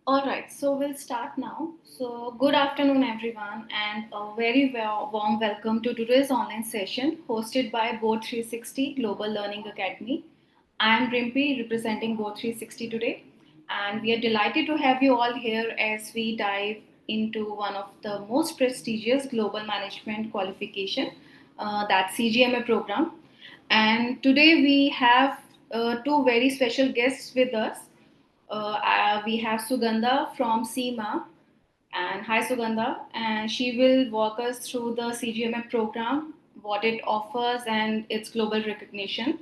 All right, so we'll start now. So, good afternoon, everyone, and a very warm welcome to today's online session hosted by Board360 Global Learning Academy. I am Rimpi representing Board360 today, and we are delighted to have you all here as we dive into one of the most prestigious global management qualification, that CGMA program. And today we have two very special guests with us. We have Sugandha from CIMA, and hi Sugandha, and she will walk us through the CGMA program, what it offers, and its global recognition.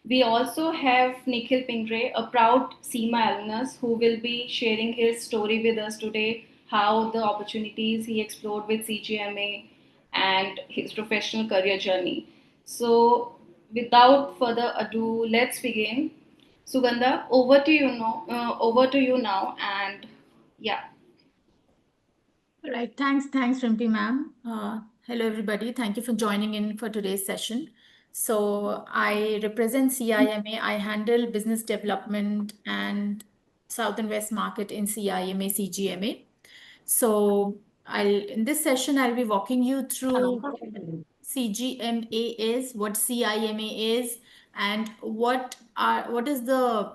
We also have Nikhil Pingre, a proud CIMA alumnus, who will be sharing his story with us today, how the opportunities he explored with CGMA and his professional career journey. So, without further ado, let's begin. Sugandha, over to you now, and yeah. All right. Thanks, Rimpi ma'am. Hello, everybody. Thank you for joining in for today's session. So I represent CIMA. I handle business development and South and West market in CIMA, CGMA. So in this session, I'll be walking you through CGMA is, what CIMA is, and what is the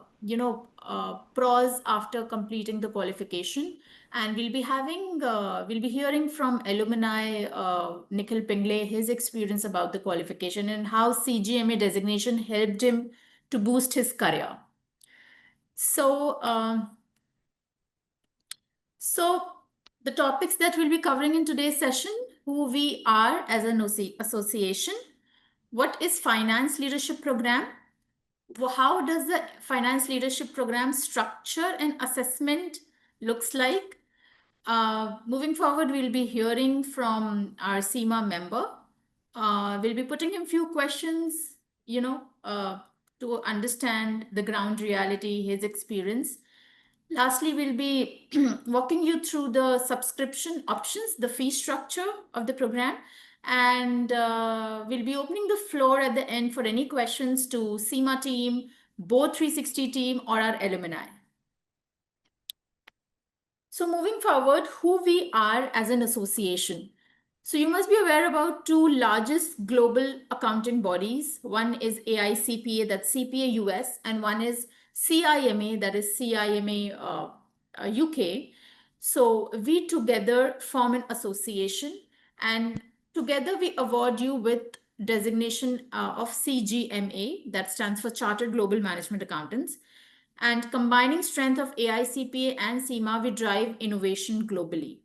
pros after completing the qualification. And we'll be hearing from alumni Nikhil Pingle, his experience about the qualification and how CGMA designation helped him to boost his career. So the topics that we'll be covering in today's session: who we are as an association, what is finance leadership program, how does the finance leadership program structure and assessment looks like. Moving forward, we'll be hearing from our CIMA member. We'll be putting him few questions, to understand the ground reality, his experience. Lastly, we'll be walking you through the subscription options, the fee structure of the program, and we'll be opening the floor at the end for any questions to CIMA team, Board360 team, or our alumni. So moving forward, who we are as an association. So you must be aware about two largest global accounting bodies. One is AICPA, that's CPA US, and one is CIMA, that is CIMA UK. So we together form an association, and together we award you with designation of CGMA, that stands for Chartered Global Management Accountants. And combining strength of AICPA and CIMA, we drive innovation globally.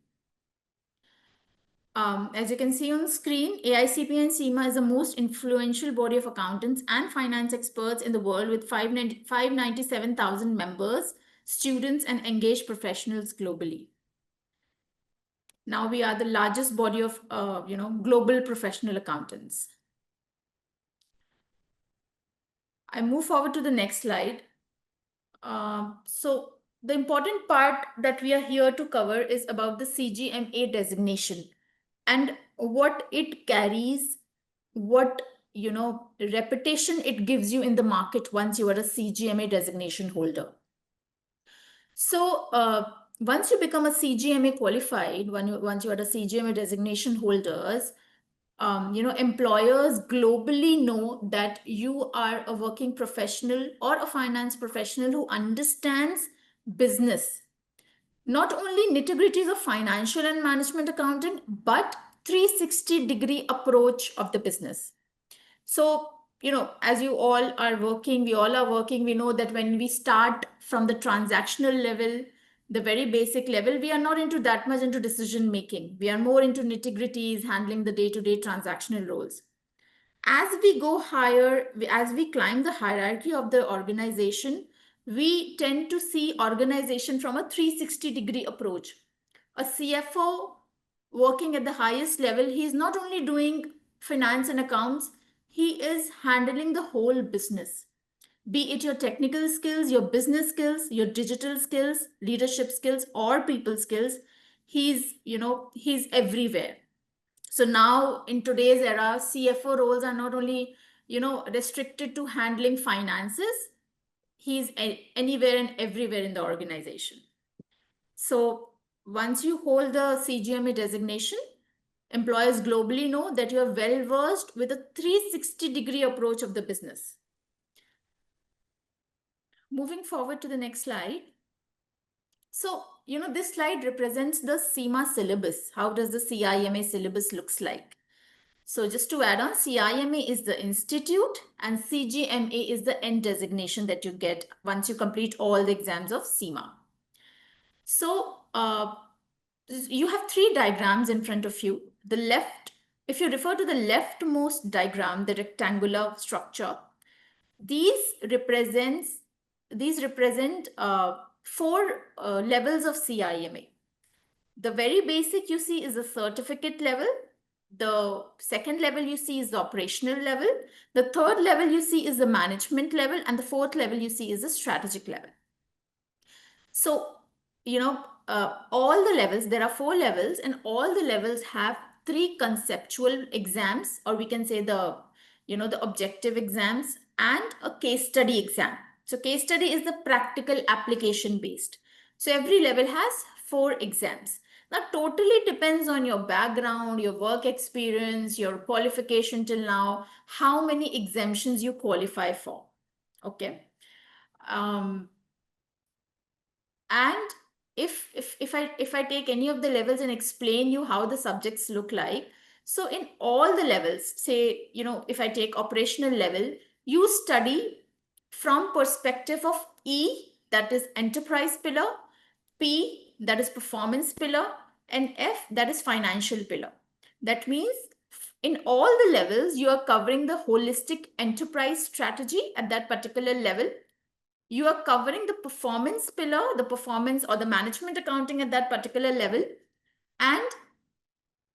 As you can see on the screen, AICPA and CIMA is the most influential body of accountants and finance experts in the world, with 597,000 members, students, and engaged professionals globally. Now we are the largest body of global professional accountants. I move forward to the next slide. So the important part that we are here to cover is about the CGMA designation and what it carries, what reputation it gives you in the market once you are a CGMA designation holder. So once you become a CGMA qualified, once you are a CGMA designation holders, employers globally know that you are a working professional or a finance professional who understands business. Not only nitty-gritties of financial and management accounting, but 360-degree approach of the business. So, as you all are working, we all are working, we know that when we start from the transactional level, the very basic level, we are not into that much into decision making. We are more into nitty-gritties, handling the day-to-day transactional roles. As we go higher, as we climb the hierarchy of the organization, we tend to see organization from a 360-degree approach. A CFO working at the highest level, he is not only doing finance and accounts, he is handling the whole business. Be it your technical skills, your business skills, your digital skills, leadership skills, or people skills, he's everywhere. So now in today's era, CFO roles are not only, restricted to handling finances, he's anywhere and everywhere in the organization. So once you hold the CGMA designation, employers globally know that you are well versed with a 360-degree approach of the business. Moving forward to the next slide. So, this slide represents the CIMA syllabus. How does the CIMA syllabus looks like? So just to add on, CIMA is the institute and CGMA is the end designation that you get once you complete all the exams of CIMA. So you have three diagrams in front of you. The left, if you refer to the leftmost diagram, the rectangular structure, these represent four levels of CIMA. The very basic you see is the certificate level. The second level you see is the operational level. The third level you see is the management level. And the fourth level you see is the strategic level. So, all the levels, there are four levels, and all the levels have three conceptual exams, or we can say the objective exams and a case study exam. So case study is the practical application based. So every level has four exams. That totally depends on your background, your work experience, your qualification till now, how many exemptions you qualify for. Okay. And if I take any of the levels and explain you how the subjects look like, so in all the levels, say, if I take operational level, you study from perspective of E, that is enterprise pillar, P, that is performance pillar, and F, that is financial pillar. That means in all the levels, you are covering the holistic enterprise strategy at that particular level. You are covering the performance pillar, the performance or the management accounting at that particular level. And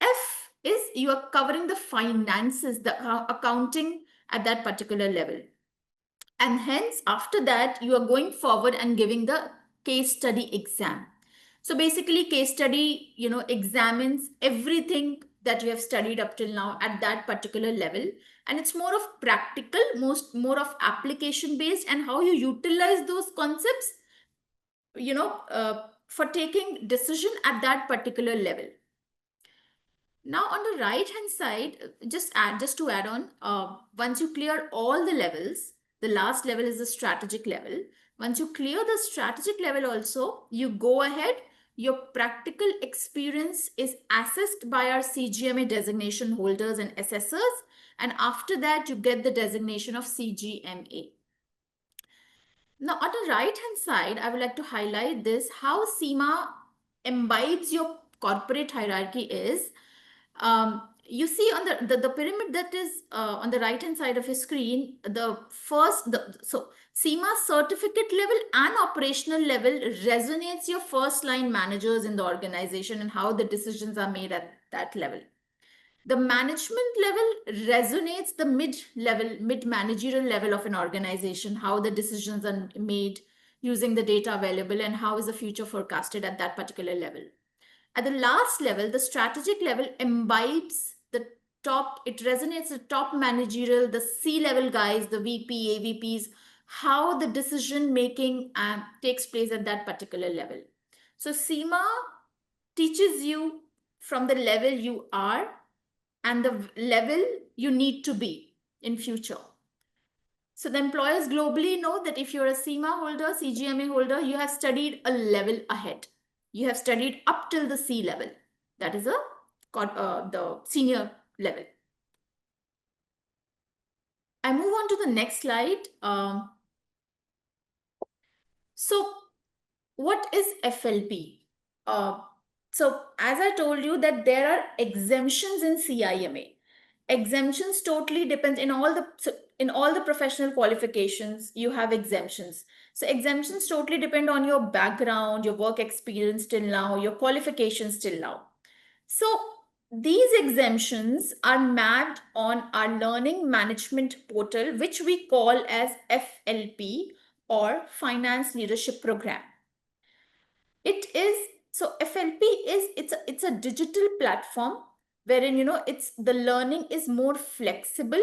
F is you are covering the finances, the accounting at that particular level. And hence, after that, you are going forward and giving the case study exam. So basically, case study, examines everything that you have studied up till now at that particular level. And it's more of practical, more of application based, and how you utilize those concepts, for taking decision at that particular level. Now on the right hand side, just to add on, once you clear all the levels, the last level is the strategic level. Once you clear the strategic level also, you go ahead, your practical experience is assessed by our CGMA designation holders and assessors, and after that you get the designation of CGMA. Now, on the right-hand side, I would like to highlight this, how CIMA imbibes your corporate hierarchy is, you see on the pyramid that is on the right-hand side of your screen, so CIMA certificate level and operational level resonates your first line managers in the organization and how the decisions are made at that level. The management level resonates the mid managerial level of an organization, how the decisions are made using the data available and how is the future forecasted at that particular level. At the last level, the strategic level imbibes the top, it resonates the top managerial, the C-level guys, the VP, AVPs, how the decision making takes place at that particular level. So CIMA teaches you from the level you are and the level you need to be in future. So the employers globally know that if you're a CIMA holder, CGMA holder, you have studied a level ahead. You have studied up till the C level. That is the senior level. I move on to the next slide. So what is FLP? So as I told you that there are exemptions in CIMA. Exemptions totally depends in all the professional qualifications, you have exemptions. So exemptions totally depend on your background, your work experience till now, your qualifications till now. So these exemptions are mapped on our learning management portal, which we call as FLP or Finance Leadership Program. It is, so FLP is, it's a digital platform wherein, it's the learning is more flexible.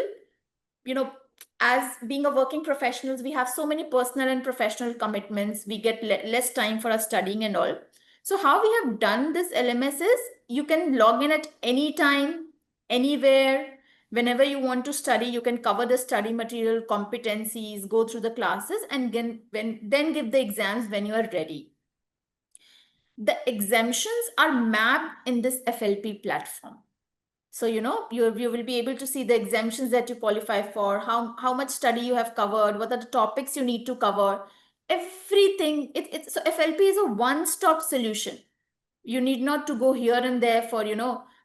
As being a working professionals, we have so many personal and professional commitments. We get less time for our studying and all. So how we have done this LMS is you can log in at any time, anywhere, whenever you want to study. You can cover the study material, competencies, go through the classes, and then give the exams when you are ready. The exemptions are mapped in this FLP platform. So, you will be able to see the exemptions that you qualify for, how much study you have covered, what are the topics you need to cover, everything. So FLP is a one-stop solution. You need not to go here and there for,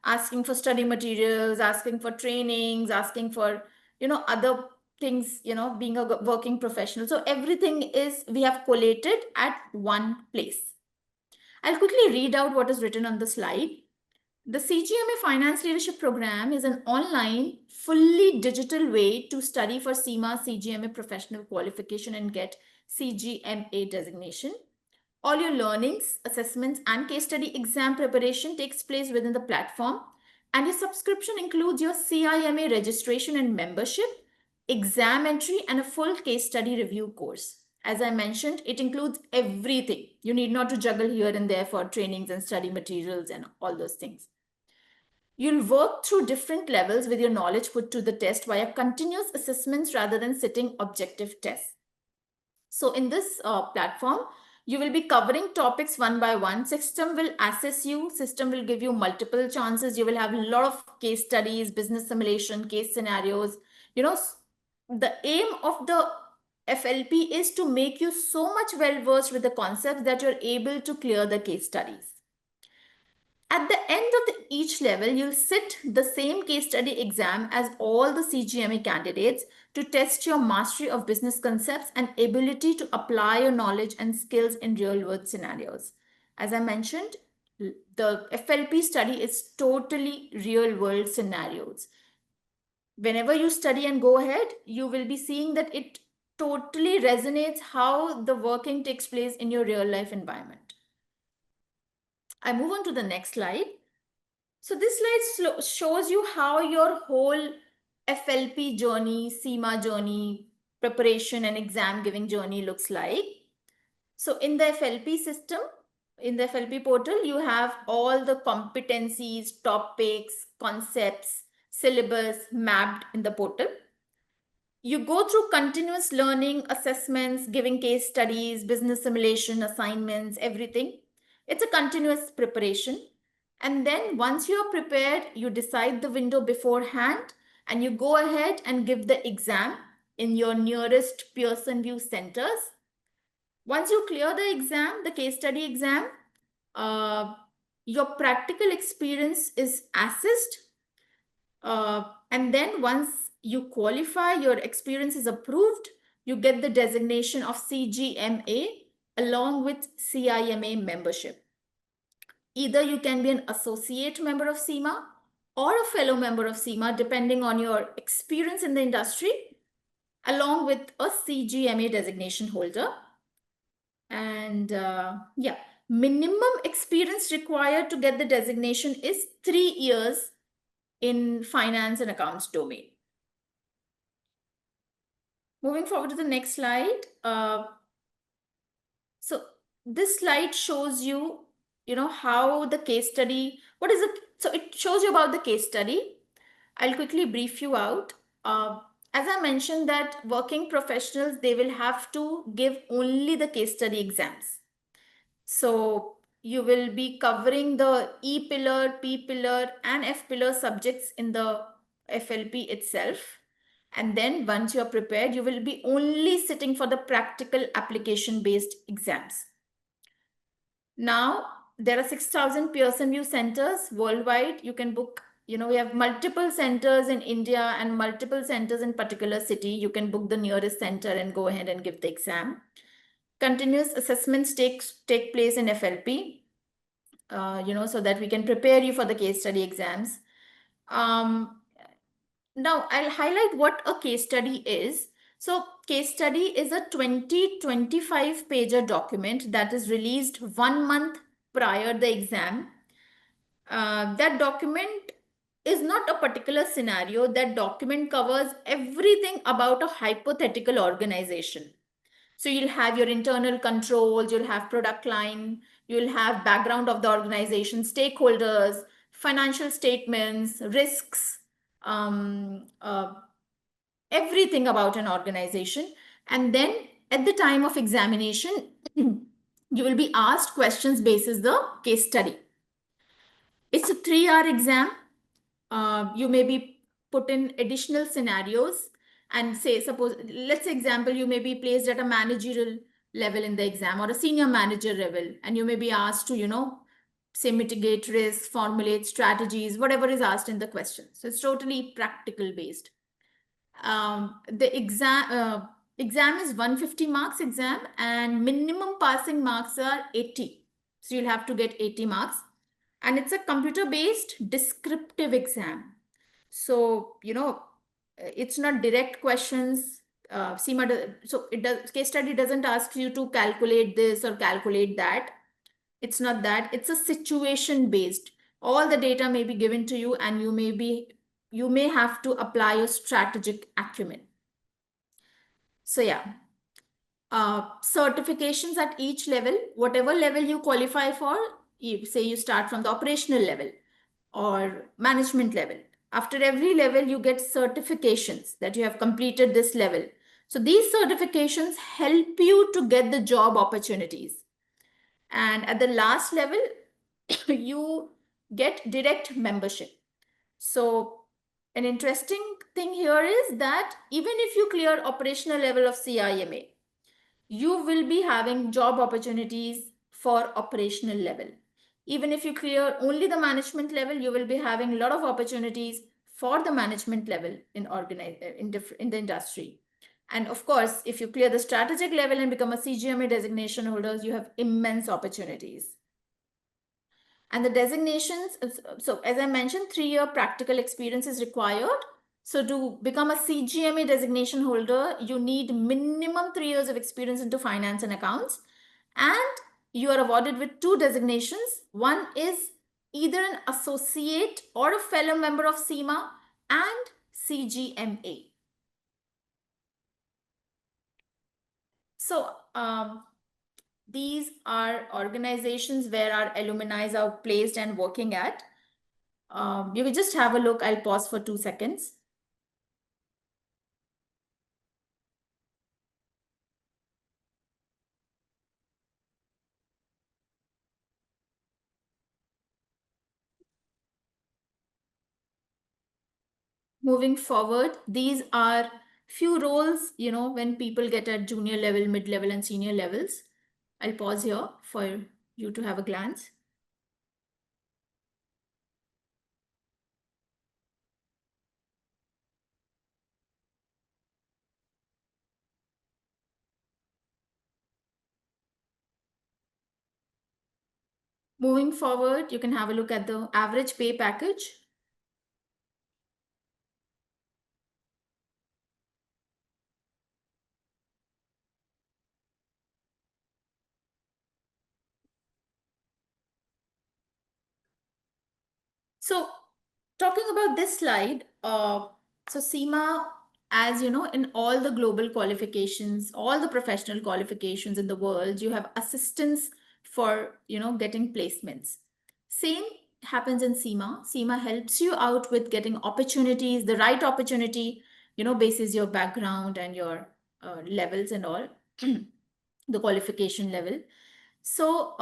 asking for study materials, asking for trainings, asking for, other things, being a working professional. So everything we have collated at one place. I'll quickly read out what is written on the slide. The CGMA Finance Leadership Program is an online, fully digital way to study for CIMA CGMA professional qualification and get CGMA designation. All your learnings, assessments, and case study exam preparation takes place within the platform, and your subscription includes your CIMA registration and membership, exam entry, and a full case study review course. As I mentioned, it includes everything. You need not to juggle here and there for trainings and study materials and all those things. You'll work through different levels with your knowledge put to the test via continuous assessments rather than sitting objective tests. So in this platform, you will be covering topics one by one. System will assess you. System will give you multiple chances. You will have a lot of case studies, business simulation, case scenarios. The aim of the FLP is to make you so much well versed with the concepts that you're able to clear the case studies. At the end of each level, you'll sit the same case study exam as all the CGMA candidates to test your mastery of business concepts and ability to apply your knowledge and skills in real-world scenarios. As I mentioned, the FLP study is totally real-world scenarios. Whenever you study and go ahead, you will be seeing that it totally resonates how the working takes place in your real-life environment. I move on to the next slide. So this slide shows you how your whole FLP journey, CIMA journey, preparation and exam giving journey looks like. So in the FLP system, in the FLP portal, you have all the competencies, topics, concepts, syllabus mapped in the portal. You go through continuous learning, assessments, giving case studies, business simulation, assignments, everything. It's a continuous preparation. And then once you are prepared, you decide the window beforehand and you go ahead and give the exam in your nearest Pearson VUE centers. Once you clear the exam, the case study exam, your practical experience is assessed. And then once you qualify, your experience is approved, you get the designation of CGMA along with CIMA membership. Either you can be an associate member of CIMA or a fellow member of CIMA, depending on your experience in the industry, along with a CGMA designation holder. And minimum experience required to get the designation is 3 years in finance and accounts domain. Moving forward to the next slide. So this slide shows you, how the case study, what is it? So it shows you about the case study. I'll quickly brief you out. As I mentioned that working professionals, they will have to give only the case study exams. So you will be covering the E pillar, P pillar, and F pillar subjects in the FLP itself. And then once you're prepared, you will be only sitting for the practical application-based exams. Now, there are 6,000 Pearson VUE centers worldwide. You can book, we have multiple centers in India and multiple centers in particular city. You can book the nearest center and go ahead and give the exam. Continuous assessments take place in FLP, so that we can prepare you for the case study exams. Now, I'll highlight what a case study is. So, case study is a 25 pager document that is released 1 month prior the exam. That document is not a particular scenario. That document covers everything about a hypothetical organization. So you'll have your internal controls, you'll have product line, you'll have background of the organization, stakeholders, financial statements, risks, um, uh, everything about an organization. And then at the time of examination, you will be asked questions basis the case study. It's a 3 hour exam. You may be put in additional scenarios and say, suppose, let's say example, you may be placed at a managerial level in the exam or a senior manager level, and you may be asked to, say, mitigate risks, formulate strategies, whatever is asked in the question. So it's totally practical based. The exam is 150 marks exam, and minimum passing marks are 80. So you'll have to get 80 marks, and it's a computer based descriptive exam. So it's not direct questions. CIMA so it does, case study doesn't ask you to calculate this or calculate that. It's not that. It's a situation based. All the data may be given to you, and you may have to apply your strategic acumen. So yeah, certifications at each level, whatever level you qualify for, say you start from the operational level or management level. After every level, you get certifications that you have completed this level. So these certifications help you to get the job opportunities. And at the last level, you get direct membership. So an interesting thing here is that even if you clear operational level of CIMA, you will be having job opportunities for operational level. Even if you clear only the management level, you will be having a lot of opportunities for the management level in the industry. And of course, if you clear the strategic level and become a CGMA designation holder, you have immense opportunities. And the designations, so as I mentioned, 3 year practical experience is required. So to become a CGMA designation holder, you need minimum 3 years of experience into finance and accounts. And you are awarded with 2 designations. One is either an associate or a fellow member of CIMA and CGMA. So these are organizations where our alumni are placed and working at. You can just have a look. I'll pause for 2 seconds. Moving forward, these are few roles, when people get at junior level, mid-level, and senior levels. I'll pause here for you to have a glance. Moving forward, you can have a look at the average pay package. So talking about this slide, so CIMA, as you know, in all the global qualifications, all the professional qualifications in the world, you have assistance for, getting placements. Same happens in CIMA. CIMA helps you out with getting opportunities, the right opportunity, basis your background and your levels and all, the qualification level. So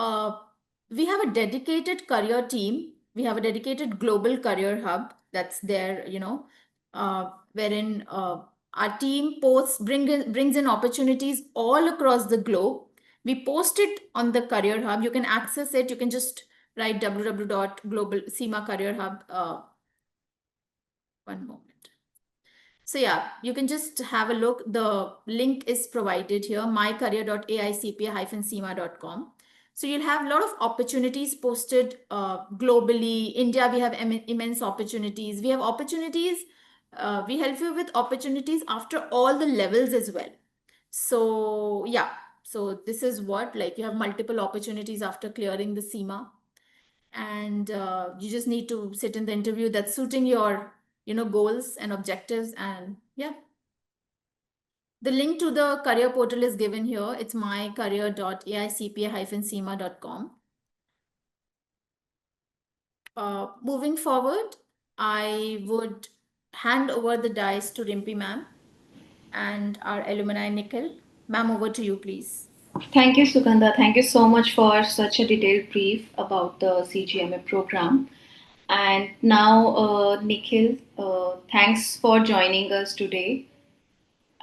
we have a dedicated career team. We have a dedicated global career hub that's there, wherein our team brings in opportunities all across the globe. We post it on the career hub. You can access it. You can just write www.global-cima-career-hub. One moment. So yeah, you can just have a look. The link is provided here, mycareer.aicpa-cima.com. So you'll have a lot of opportunities posted globally. India, we have immense opportunities. We have opportunities. We help you with opportunities after all the levels as well. So yeah, so this is what, like, you have multiple opportunities after clearing the CIMA, and you just need to sit in the interview that's suiting your goals and objectives. And yeah, The link to the career portal is given here. It's mycareer.aicpa-cima.com. Moving forward, I would hand over the dice to Rimpi ma'am and our alumni Nikhil. Ma'am, over to you, please. Thank you, Sugandha. Thank you so much for such a detailed brief about the CGMA program. And now, Nikhil, thanks for joining us today.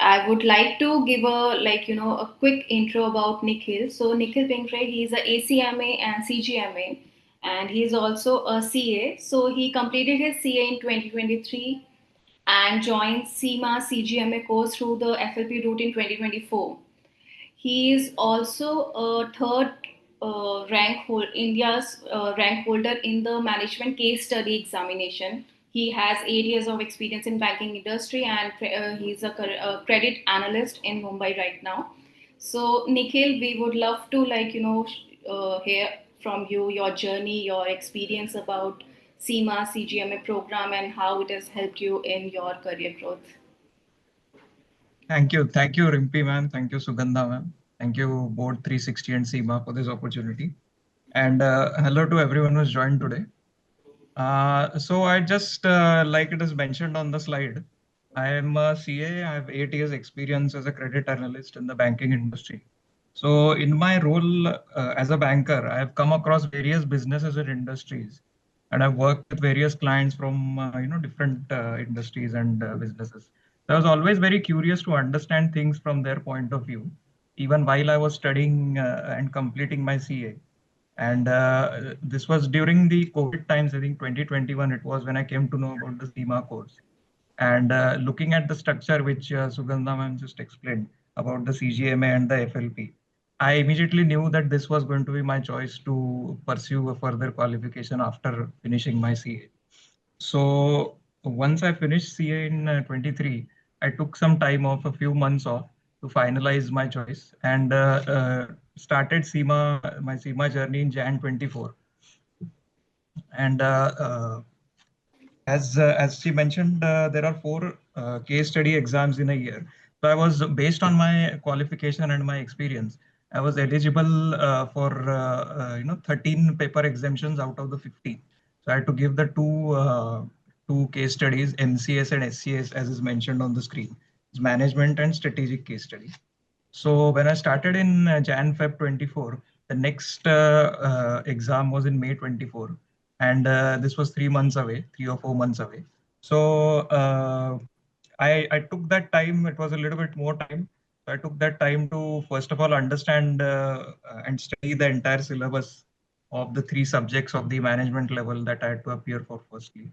I would like to give a quick intro about Nikhil. So Nikhil Pinkray, he's a ACMA and CGMA, and he's also a CA. So he completed his CA in 2023 and joined CIMA CGMA course through the FLP route in 2024. He is also a third India's rank holder in the management case study examination. He has 8 years of experience in banking industry, and he's a credit analyst in Mumbai right now. So Nikhil, we would love to hear from you your journey, your experience about CIMA CGMA program, and how it has helped you in your career growth. Thank you, Rimpi ma'am. Thank you, Sugandha ma'am. Thank you, Board 360 and CIMA for this opportunity. And hello to everyone who's joined today. So I just, like it is mentioned on the slide, I am a CA. I have 8 years experience as a credit analyst in the banking industry. So in my role as a banker, I have come across various businesses and industries, and I've worked with various clients from different industries and businesses. So I was always very curious to understand things from their point of view, even while I was studying and completing my CA. And this was during the COVID times, I think 2021, it was when I came to know about the CIMA course. And looking at the structure which Sugandha ma'am just explained about the CGMA and the FLP, I immediately knew that this was going to be my choice to pursue a further qualification after finishing my CA. So once I finished CA in 23, I took some time off, a few months off to finalize my choice, and started CIMA, my CIMA journey in Jan 24. And as she mentioned, there are four case study exams in a year. So I was, based on my qualification and my experience, I was eligible for 13 paper exemptions out of the 50. So I had to give the two case studies, MCS and SCS, as is mentioned on the screen. It's management and strategic case study. So when I started in Jan Feb 24, the next exam was in May 24, and this was 3 months away, 3 or 4 months away. So I took that time. It was a little bit more time. So I took that time to first of all understand and study the entire syllabus of the three subjects of the management level that I had to appear for firstly.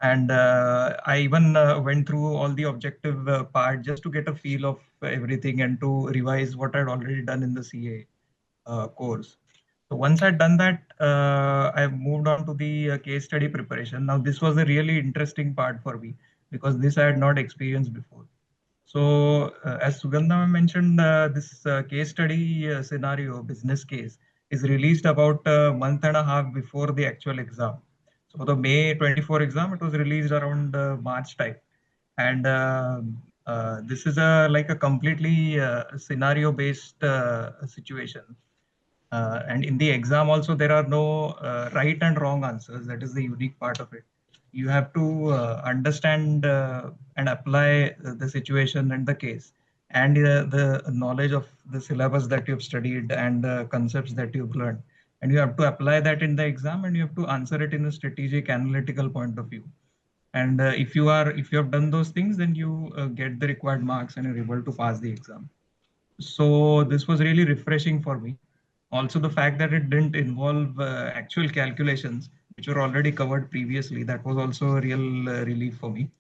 And I even went through all the objective part just to get a feel of everything and to revise what I'd already done in the CA course. So once I'd done that, I moved on to the case study preparation. Now this was a really interesting part for me because this I had not experienced before. So as Sugandha mentioned, this case study scenario, business case, is released about a month and a half before the actual exam. So the May 24 exam, it was released around March time. And this is like a completely scenario based situation. And in the exam also, there are no right and wrong answers. That is the unique part of it. You have to understand and apply the situation and the case and the knowledge of the syllabus that you've studied and the concepts that you've learned. And you have to apply that in the exam, and you have to answer it in a strategic analytical point of view. And if you have done those things, then you get the required marks and you're able to pass the exam. So this was really refreshing for me. Also, the fact that it didn't involve actual calculations, which were already covered previously, that was also a real relief for me.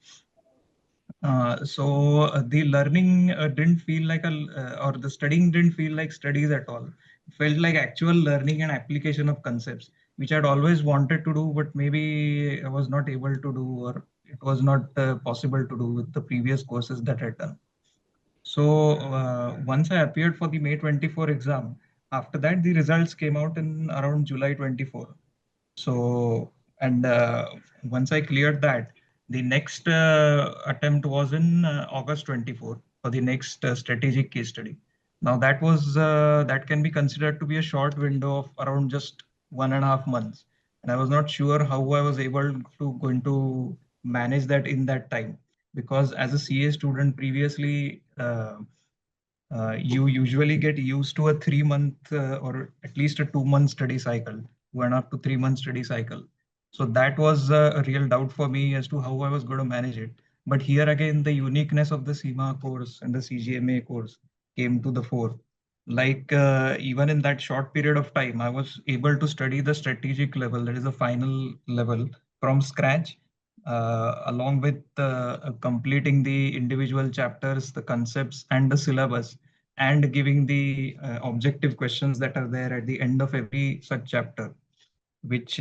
So the learning didn't feel like or the studying didn't feel like studies at all. It felt like actual learning and application of concepts, which I'd always wanted to do, but maybe I was not able to do, or it was not possible to do with the previous courses that I'd done. So once I appeared for the May 24 exam, after that the results came out in around July 24. So, and once I cleared that, the next attempt was in August 24. for the next strategic case study. Now that can be considered to be a short window of around just 1.5 months, and I was not sure how I was able to going to manage that in that time, because as a CA student previously, you usually get used to a 3 month or at least a 2 month study cycle, 1.5 to 3 month study cycle. So that was a real doubt for me as to how I was going to manage it. But here again, the uniqueness of the CIMA course and the CGMA course came to the fore. Like even in that short period of time, I was able to study the strategic level, that is the final level, from scratch, along with completing the individual chapters, the concepts, and the syllabus, and giving the objective questions that are there at the end of every such chapter, which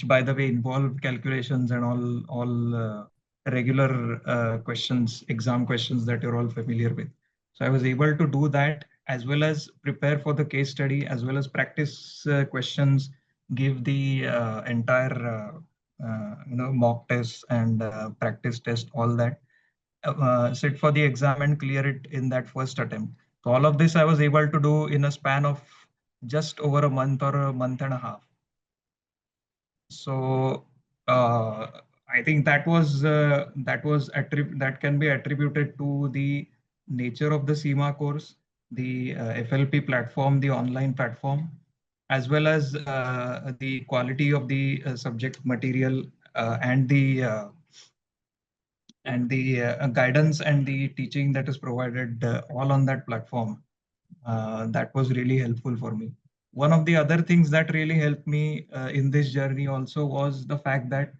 by the way involve calculations and all regular questions, exam questions that you're all familiar with. So I was able to do that as well as prepare for the case study as well as practice questions, give the entire mock tests and practice test, all that, sit for the exam and clear it in that first attempt. So all of this I was able to do in a span of just over a month or a month and a half. So I think that can be attributed to the nature of the CIMA course, the FLP platform, the online platform, as well as the quality of the subject material and the guidance and the teaching that is provided all on that platform. That was really helpful for me. One of the other things that really helped me in this journey also was the fact that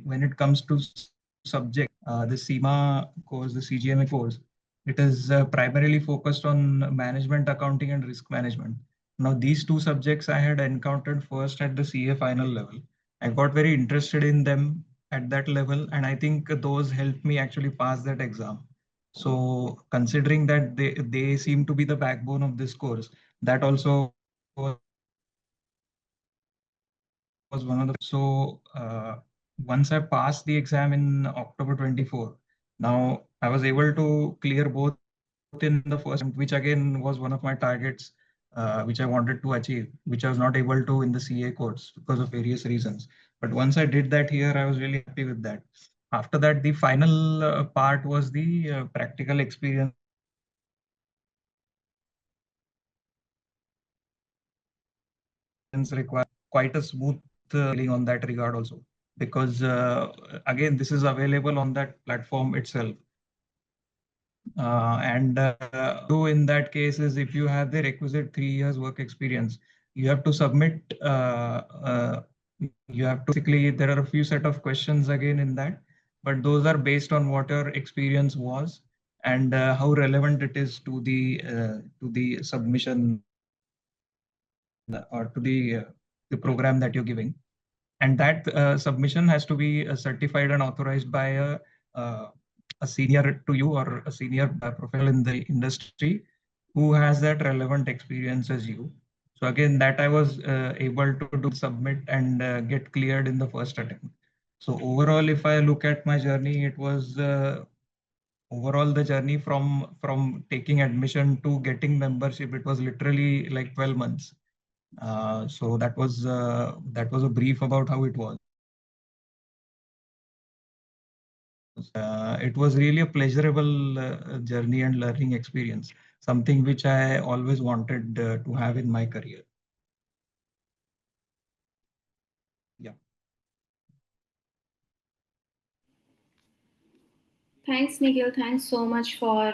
when it comes to subject, the CIMA course, the CGMA course, it is primarily focused on management, accounting, and risk management. Now, these two subjects I had encountered first at the CA final level. I got very interested in them at that level, and I think those helped me actually pass that exam. So considering that they seem to be the backbone of this course, that also was one of the once I passed the exam in October 24, now I was able to clear both in the first attempt, which again was one of my targets, which I wanted to achieve, which I was not able to in the CA course because of various reasons. But once I did that here, I was really happy with that. After that, the final part was the practical experience required quite a smooth sailing on that regard also, because again, this is available on that platform itself. And do in that case is if you have the requisite 3 years work experience, you have to submit. You have to basically there are a few set of questions again in that, but those are based on what your experience was and how relevant it is to the submission or to the program that you're giving. And that submission has to be certified and authorized by a senior to you or a senior professional in the industry who has that relevant experience as you. So again, that I was able to do submit and get cleared in the first attempt. So overall, if I look at my journey, it was overall the journey from taking admission to getting membership. It was literally like 12 months. So that was a brief about how it was. It was really a pleasurable journey and learning experience, something which I always wanted to have in my career. Yeah. Thanks, Nikhil. Thanks so much for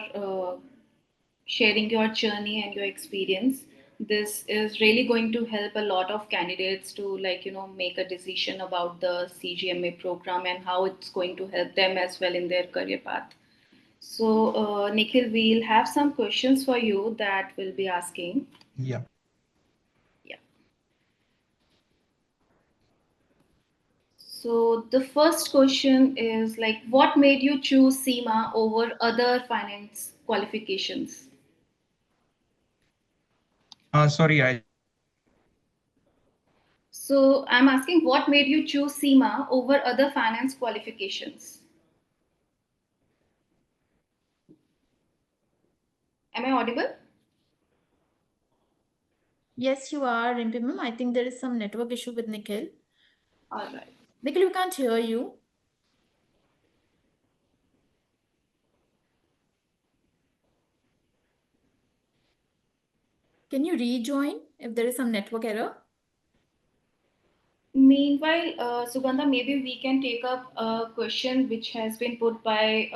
sharing your journey and your experience. This is really going to help a lot of candidates to, like, make a decision about the CGMA program and how it's going to help them as well in their career path. So, Nikhil, we'll have some questions for you that we'll be asking. Yeah. Yeah. So the first question is like, what made you choose CIMA over other finance qualifications? Sorry, I just missed that. So I'm asking, what made you choose CIMA over other finance qualifications? Am I audible? Yes, you are, Rimpi ma'am. I think there is some network issue with Nikhil. All right. Nikhil, we can't hear you. Can you rejoin if there is some network error? Meanwhile, Sugandha, maybe we can take up a question which has been put by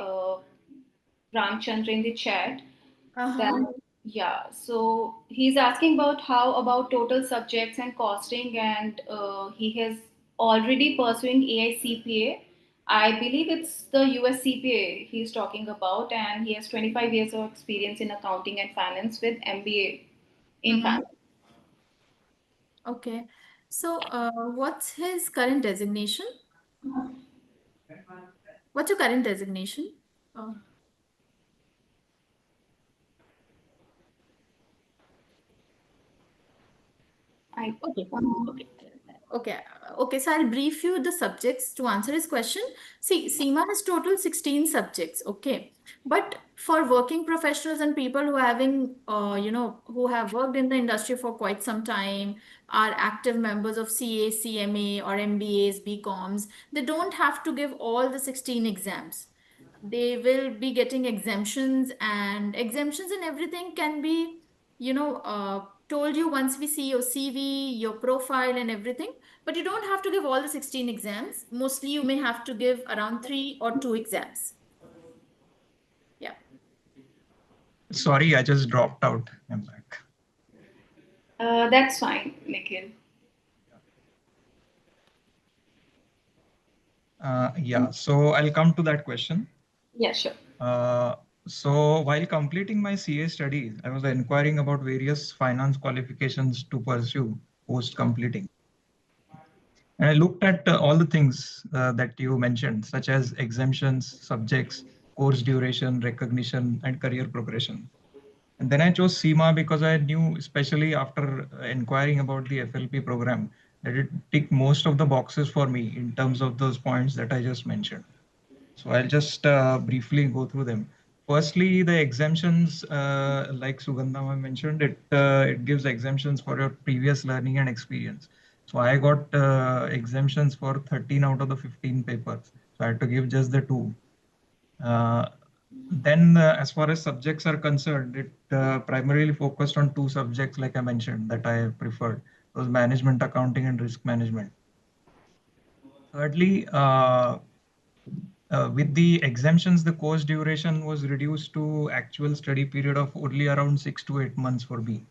Ramchandra in the chat. That, Uh-huh. yeah, so he's asking about how about total subjects and costing, and he has already pursuing AICPA. I believe it's the US CPA he's talking about, and he has 25 years of experience in accounting and finance with MBA in Mm-hmm. finance. Okay. So, what's his current designation? What's your current designation? Oh, I okay. um, Okay. Okay. Okay. So I'll brief you the subjects to answer his question. See, CIMA has total 16 subjects. Okay. But for working professionals and people who are having, who have worked in the industry for quite some time, are active members of CA, CMA, or MBAs, BComs, they don't have to give all the 16 exams. They will be getting exemptions, and exemptions and everything can be, told you once we see your CV, your profile, and everything. But you don't have to give all the 16 exams. Mostly, you may have to give around three or two exams. Yeah. Sorry, I just dropped out. I'm back. that's fine, Nikhil. Yeah, so I'll come to that question. Yeah, sure. Uh, so while completing my CA studies, I was inquiring about various finance qualifications to pursue post completing. And I looked at all the things that you mentioned, such as exemptions, subjects, course duration, recognition, and career progression. And then I chose CIMA because I knew, especially after inquiring about the FLP program, that it ticked most of the boxes for me in terms of those points that I just mentioned. So I'll just briefly go through them. Firstly, the exemptions, like Sugandha mentioned, it gives exemptions for your previous learning and experience. So I got exemptions for 13 out of the 15 papers. So I had to give just the two. Uh, then, as far as subjects are concerned, it primarily focused on two subjects, like I mentioned, that I preferred. Those management, accounting, and risk management. Thirdly, with the exemptions, the course duration was reduced to actual study period of only around 6 to 8 months for me.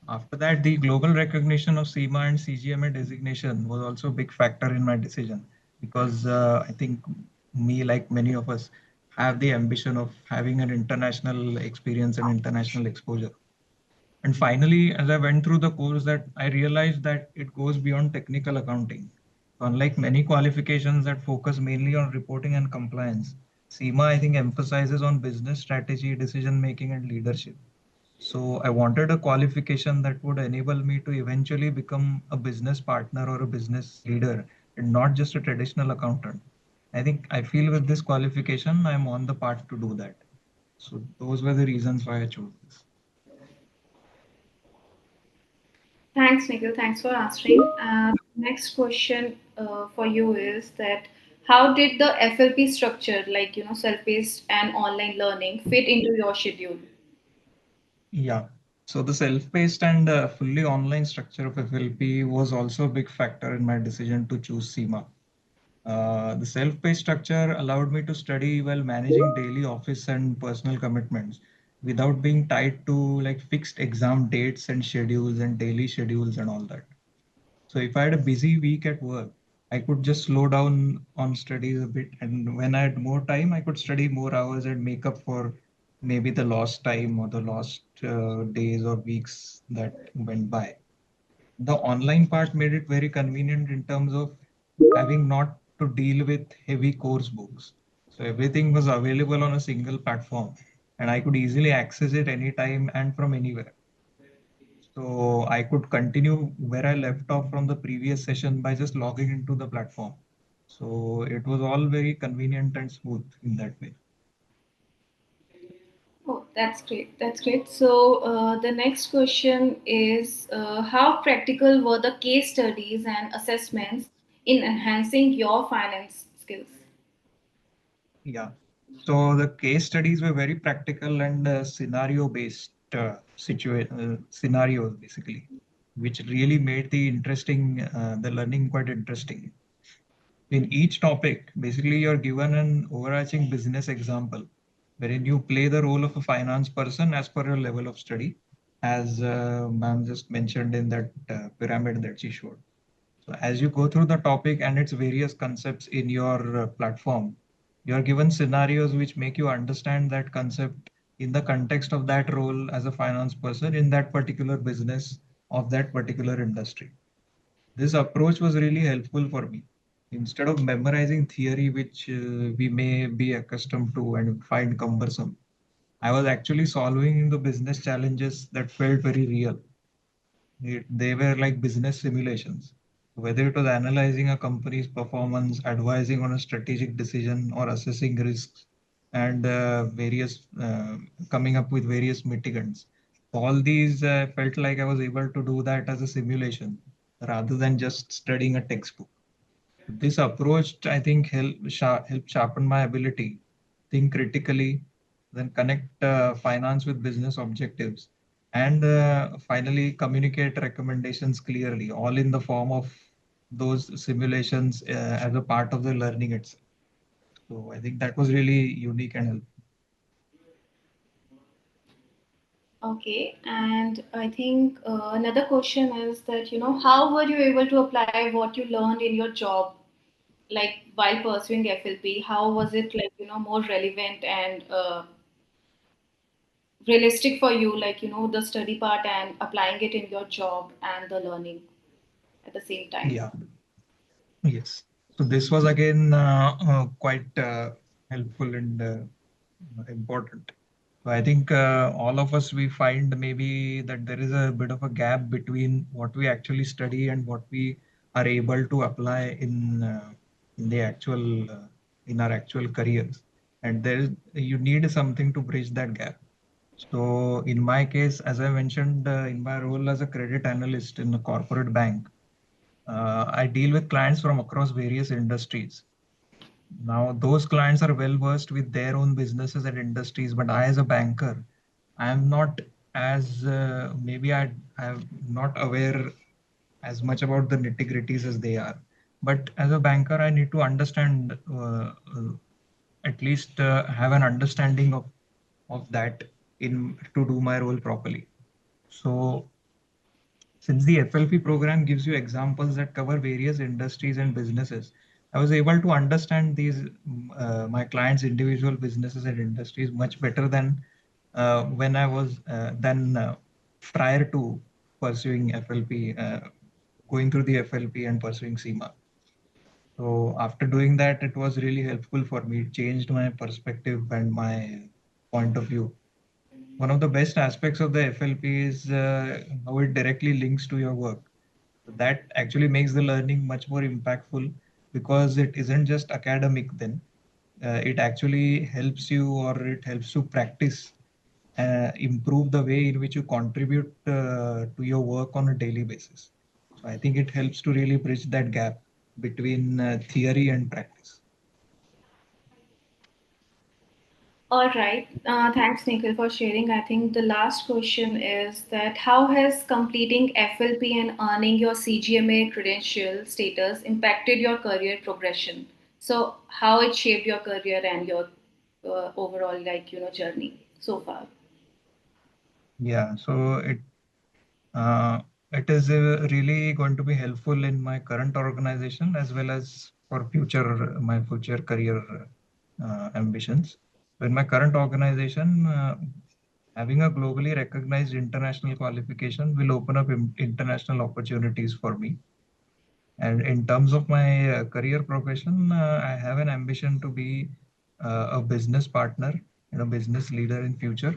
After that, the global recognition of CIMA and CGMA designation was also a big factor in my decision because I think me, like many of us, have the ambition of having an international experience and international exposure. And finally, as I went through the course, that I realized that it goes beyond technical accounting. So unlike many qualifications that focus mainly on reporting and compliance, CIMA, I think, emphasizes on business strategy, decision making, and leadership. So I wanted a qualification that would enable me to eventually become a business partner or a business leader and not just a traditional accountant. I think I feel with this qualification, I'm on the path to do that. So those were the reasons why I chose this. Thanks, Nikhil. Thanks for answering. Next question for you is that how did the FLP structure, like self-paced and online learning, fit into your schedule? Yeah. So the self-paced and fully online structure of FLP was also a big factor in my decision to choose CIMA. The self-paced structure allowed me to study while managing daily office and personal commitments without being tied to like fixed exam dates and schedules and daily schedules and all that. So if I had a busy week at work, I could just slow down on studies a bit. And when I had more time, I could study more hours and make up for maybe the lost time or the lost days or weeks that went by. The online part made it very convenient in terms of having not to deal with heavy course books. So everything was available on a single platform and I could easily access it anytime and from anywhere. So I could continue where I left off from the previous session by just logging into the platform. So it was all very convenient and smooth in that way. That's great. That's great. So the next question is how practical were the case studies and assessments in enhancing your finance skills? Yeah. So the case studies were very practical and scenario-based scenarios, basically, which really made the learning quite interesting. In each topic, basically, you're given an overarching business example, wherein you play the role of a finance person as per your level of study, as ma'am just mentioned in that pyramid that she showed. So as you go through the topic and its various concepts in your platform, you are given scenarios which make you understand that concept in the context of that role as a finance person in that particular business of that particular industry. This approach was really helpful for me. Instead of memorizing theory, which we may be accustomed to and find cumbersome, I was actually solving the business challenges that felt very real. They were like business simulations. Whether it was analyzing a company's performance, advising on a strategic decision, or assessing risks, and various coming up with various mitigants. All these felt like I was able to do that as a simulation rather than just studying a textbook. This approach, I think, help sharpen my ability, think critically, then connect finance with business objectives, and finally communicate recommendations clearly, all in the form of those simulations as a part of the learning itself. So I think that was really unique and helpful. Okay, and I think another question is that, how were you able to apply what you learned in your job, like while pursuing FLP? How was it like, more relevant and realistic for you, like, the study part and applying it in your job and the learning at the same time? Yeah. Yes. So this was again quite helpful and important. So I think all of us, we find maybe that there is a bit of a gap between what we actually study and what we are able to apply in the actual in our actual careers. And you need something to bridge that gap. So in my case, as I mentioned, in my role as a credit analyst in a corporate bank, I deal with clients from across various industries. Now, those clients are well versed with their own businesses and industries, but I, as a banker, I am not as maybe I'm not aware as much about the nitty-gritties as they are. But as a banker, I need to understand at least have an understanding of that in to do my role properly. So since the FLP program gives you examples that cover various industries and businesses, I was able to understand my clients' individual businesses and industries much better than when I was than prior to pursuing FLP, going through the FLP and pursuing CIMA. So after doing that, it was really helpful for me. It changed my perspective and my point of view. One of the best aspects of the FLP is how it directly links to your work. That actually makes the learning much more impactful because it isn't just academic then. It actually helps you or it helps to practice, improve the way in which you contribute to your work on a daily basis. So I think it helps to really bridge that gap between theory and practice. All right. Thanks, Nikhil, for sharing. I think the last question is that how has completing FLP and earning your CGMA credential status impacted your career progression? So, how it shaped your career and your overall, like, journey so far? Yeah, so uh, it is really going to be helpful in my current organization as well as for my future career ambitions. So in my current organization, having a globally recognized international qualification will open up international opportunities for me. And in terms of my career progression, I have an ambition to be a business partner and a business leader in future,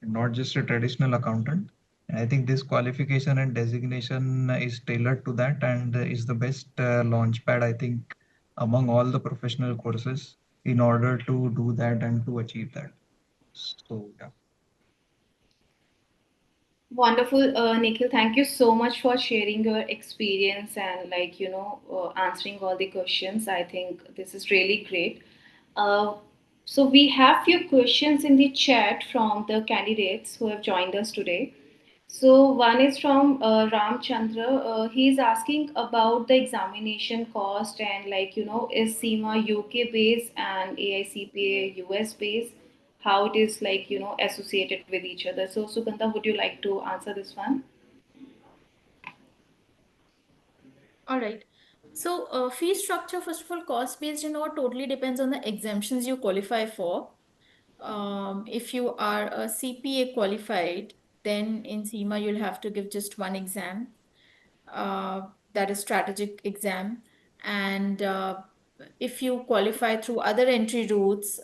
and not just a traditional accountant. And I think this qualification and designation is tailored to that and is the best launch pad, I think, among all the professional courses in order to do that and to achieve that. So, yeah. Wonderful, Nikhil. Thank you so much for sharing your experience and answering all the questions. I think this is really great. Uh, so we have few questions in the chat from the candidates who have joined us today. So one is from Ram Chandra. He's asking about the examination cost and is CIMA UK based and AICPA US based? How it is associated with each other. So Sugandha, would you like to answer this one? All right. So, fee structure, first of all, cost based, totally depends on the exemptions you qualify for. If you are a CPA qualified, then in CIMA you'll have to give just one exam, uh, that is strategic exam. And if you qualify through other entry routes,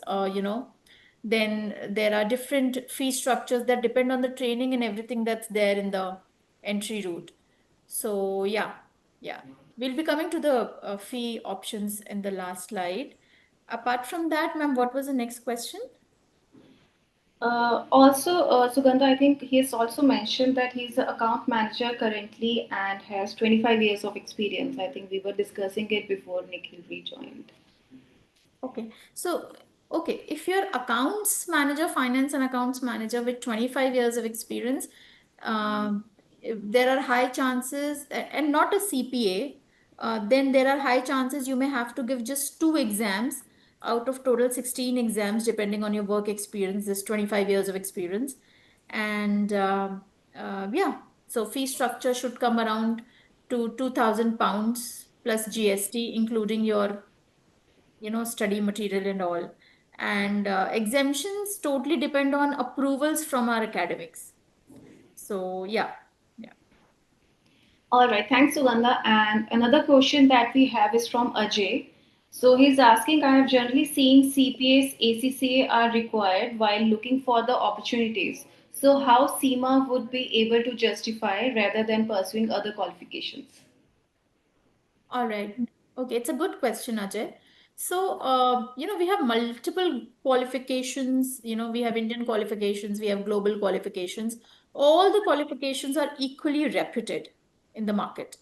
then there are different fee structures that depend on the training and everything that's there in the entry route. So yeah, we'll be coming to the fee options in the last slide. Apart from that, ma'am, what was the next question? Sugandha, I think he's also mentioned that he's an account manager currently and has 25 years of experience. I think we were discussing it before Nikhil rejoined. Okay. So, okay, if you're accounts manager, finance and accounts manager with 25 years of experience, if there are high chances, and not a CPA, then there are high chances you may have to give just two exams out of total 16 exams, depending on your work experience, this 25 years of experience. And yeah, so fee structure should come around to £2,000 plus GST, including your study material and all. And exemptions totally depend on approvals from our academics. So yeah. All right, thanks, Sugandha. And another question that we have is from Ajay. So he's asking, I have generally seen CPAs, ACCA are required while looking for the opportunities. So how CIMA would be able to justify rather than pursuing other qualifications? All right. Okay, it's a good question, Ajay. So, we have multiple qualifications. We have Indian qualifications, we have global qualifications. All the qualifications are equally reputed in the market.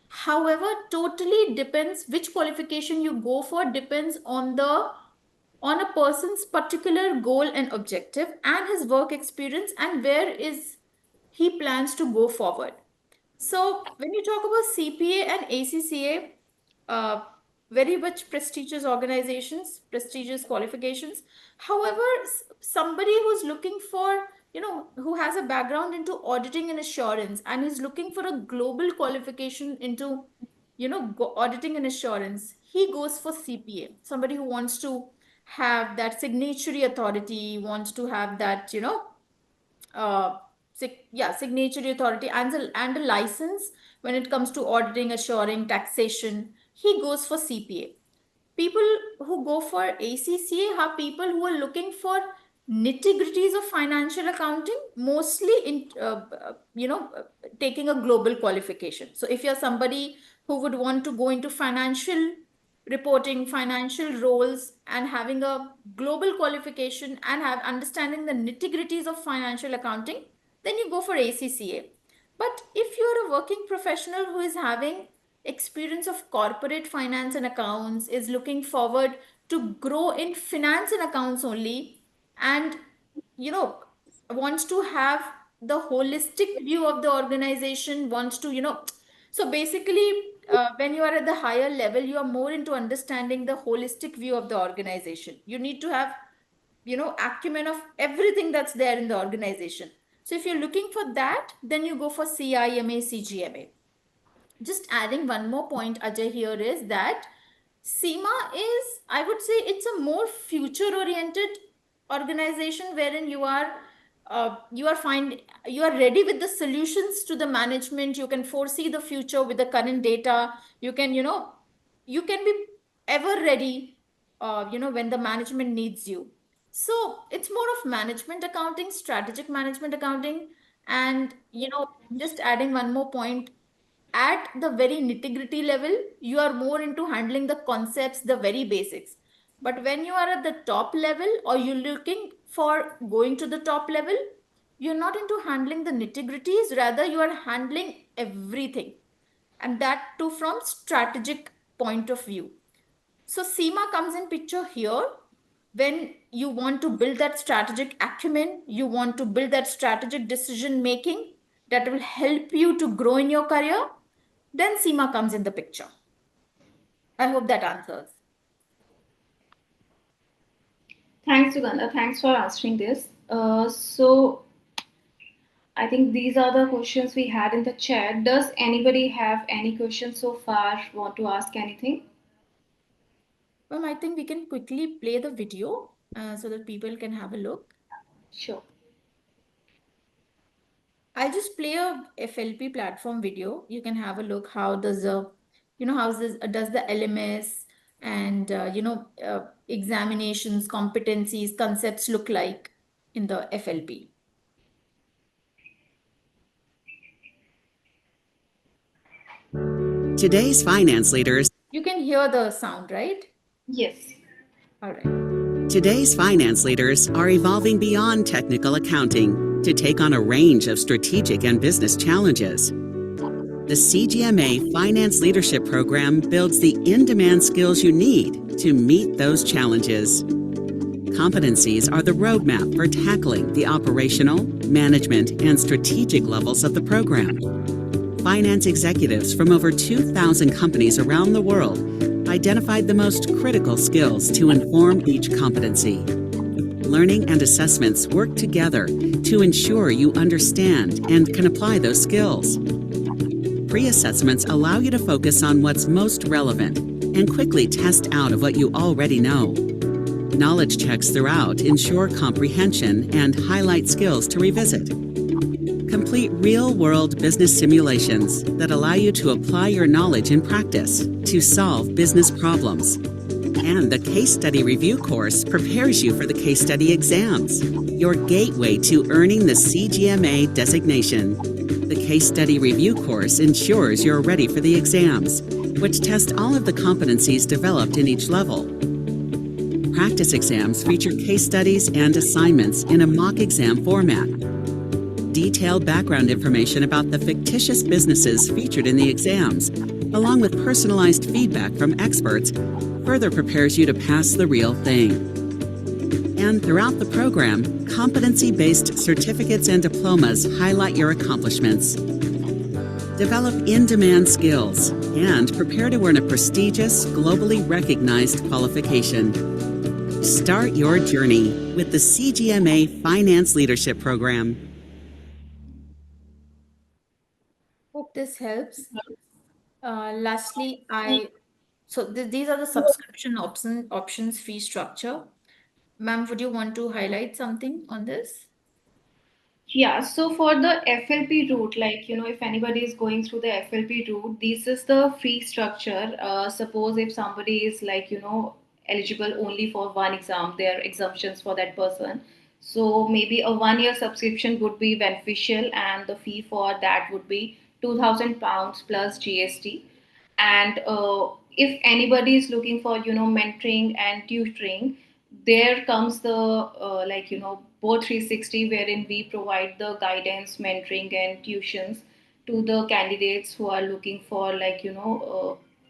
However, totally depends which qualification you go for, depends on a person's particular goal and objective and his work experience and where is he plans to go forward. So when you talk about CPA and ACCA, very much prestigious organizations, prestigious qualifications. However, somebody who's looking for, who has a background into auditing and assurance and is looking for a global qualification into, auditing and assurance, he goes for CPA. Somebody who wants to have that signatory authority, wants to have that, uh, signatory authority and a license when it comes to auditing, assuring, taxation, he goes for CPA. People who go for ACCA are people who are looking for nitty-gritties of financial accounting, mostly in taking a global qualification. So if you're somebody who would want to go into financial reporting, financial roles, and having a global qualification and have understanding the nitty-gritties of financial accounting, then you go for ACCA. But if you're a working professional who is having experience of corporate finance and accounts, is looking forward to grow in finance and accounts only, and you know wants to have the holistic view of the organization, wants to so basically, when you are at the higher level, you are more into understanding the holistic view of the organization. You need to have acumen of everything that's there in the organization. So if you're looking for that, then you go for CIMA, CGMA. Just adding one more point, Ajay, here is that CIMA is, I would say, it's a more future oriented organization wherein you are ready with the solutions to the management. You can foresee the future with the current data. You can be ever ready, when the management needs you. So it's more of management accounting, strategic management accounting. And just adding one more point, at the very nitty gritty level, you are more into handling the concepts, the very basics. But when you are at the top level or you're looking for going to the top level, you're not into handling the nitty-gritties, rather you are handling everything, and that too from strategic point of view. So CIMA comes in picture here. When you want to build that strategic acumen, you want to build that strategic decision making that will help you to grow in your career, then CIMA comes in the picture. I hope that answers. Thanks, Sugandha. Thanks for answering this. So I think these are the questions we had in the chat. Does anybody have any questions so far? Want to ask anything? Well, I think we can quickly play the video so that people can have a look. Sure. I'll just play a FLP platform video. You can have a look how does how does the LMS and examinations, competencies, concepts look like in the FLP. Today's finance leaders. You can hear the sound, right? Yes. All right. Today's finance leaders are evolving beyond technical accounting to take on a range of strategic and business challenges. The CGMA Finance Leadership Program builds the in-demand skills you need to meet those challenges. Competencies are the roadmap for tackling the operational, management, and strategic levels of the program. Finance executives from over 2,000 companies around the world identified the most critical skills to inform each competency. Learning and assessments work together to ensure you understand and can apply those skills. Pre-assessments allow you to focus on what's most relevant and quickly test out of what you already know. Knowledge checks throughout ensure comprehension and highlight skills to revisit. Complete real-world business simulations that allow you to apply your knowledge in practice to solve business problems. And the Case Study Review course prepares you for the case study exams, your gateway to earning the CGMA designation. The Case Study Review course ensures you're ready for the exams, which test all of the competencies developed in each level. Practice exams feature case studies and assignments in a mock exam format. Detailed background information about the fictitious businesses featured in the exams, along with personalized feedback from experts, further prepares you to pass the real thing. And throughout the program, competency-based certificates and diplomas highlight your accomplishments. Develop in-demand skills and prepare to earn a prestigious, globally recognized qualification. Start your journey with the CGMA Finance Leadership Program. Hope this helps. Lastly, these are the subscription options fee structure. Ma'am, would you want to highlight something on this? Yeah, so for the FLP route, if anybody is going through the FLP route, this is the fee structure. Suppose if somebody is eligible only for one exam, there are exemptions for that person. So maybe a 1 year subscription would be beneficial, and the fee for that would be £2,000 plus GST. And if anybody is looking for mentoring and tutoring, there comes the Board 360, wherein we provide the guidance, mentoring, and tuitions to the candidates who are looking for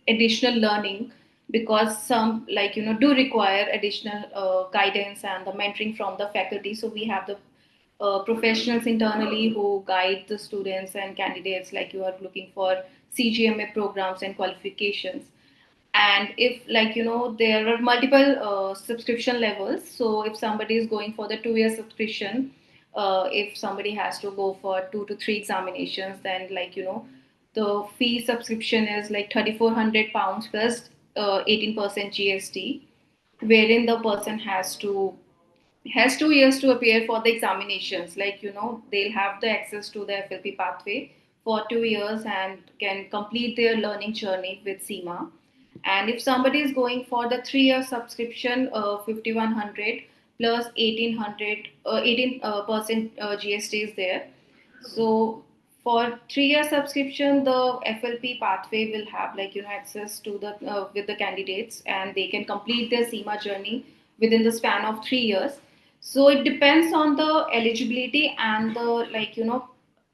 additional learning, because some do require additional guidance and the mentoring from the faculty. So we have the professionals internally who guide the students and candidates, like you are looking for CGMA programs and qualifications. And if there are multiple subscription levels, so if somebody is going for the 2 year subscription, if somebody has to go for 2 to 3 examinations, then the fee subscription is like £3,400 plus 18% GST, wherein the person has 2 years to appear for the examinations. They'll have the access to the FLP pathway for 2 years and can complete their learning journey with CIMA. And if somebody is going for the 3 year subscription, 5,100 plus 1800 18% GST is there. So for 3 year subscription, the FLP pathway will have access to the with the candidates, and they can complete their CIMA journey within the span of 3 years. So it depends on the eligibility and the, like,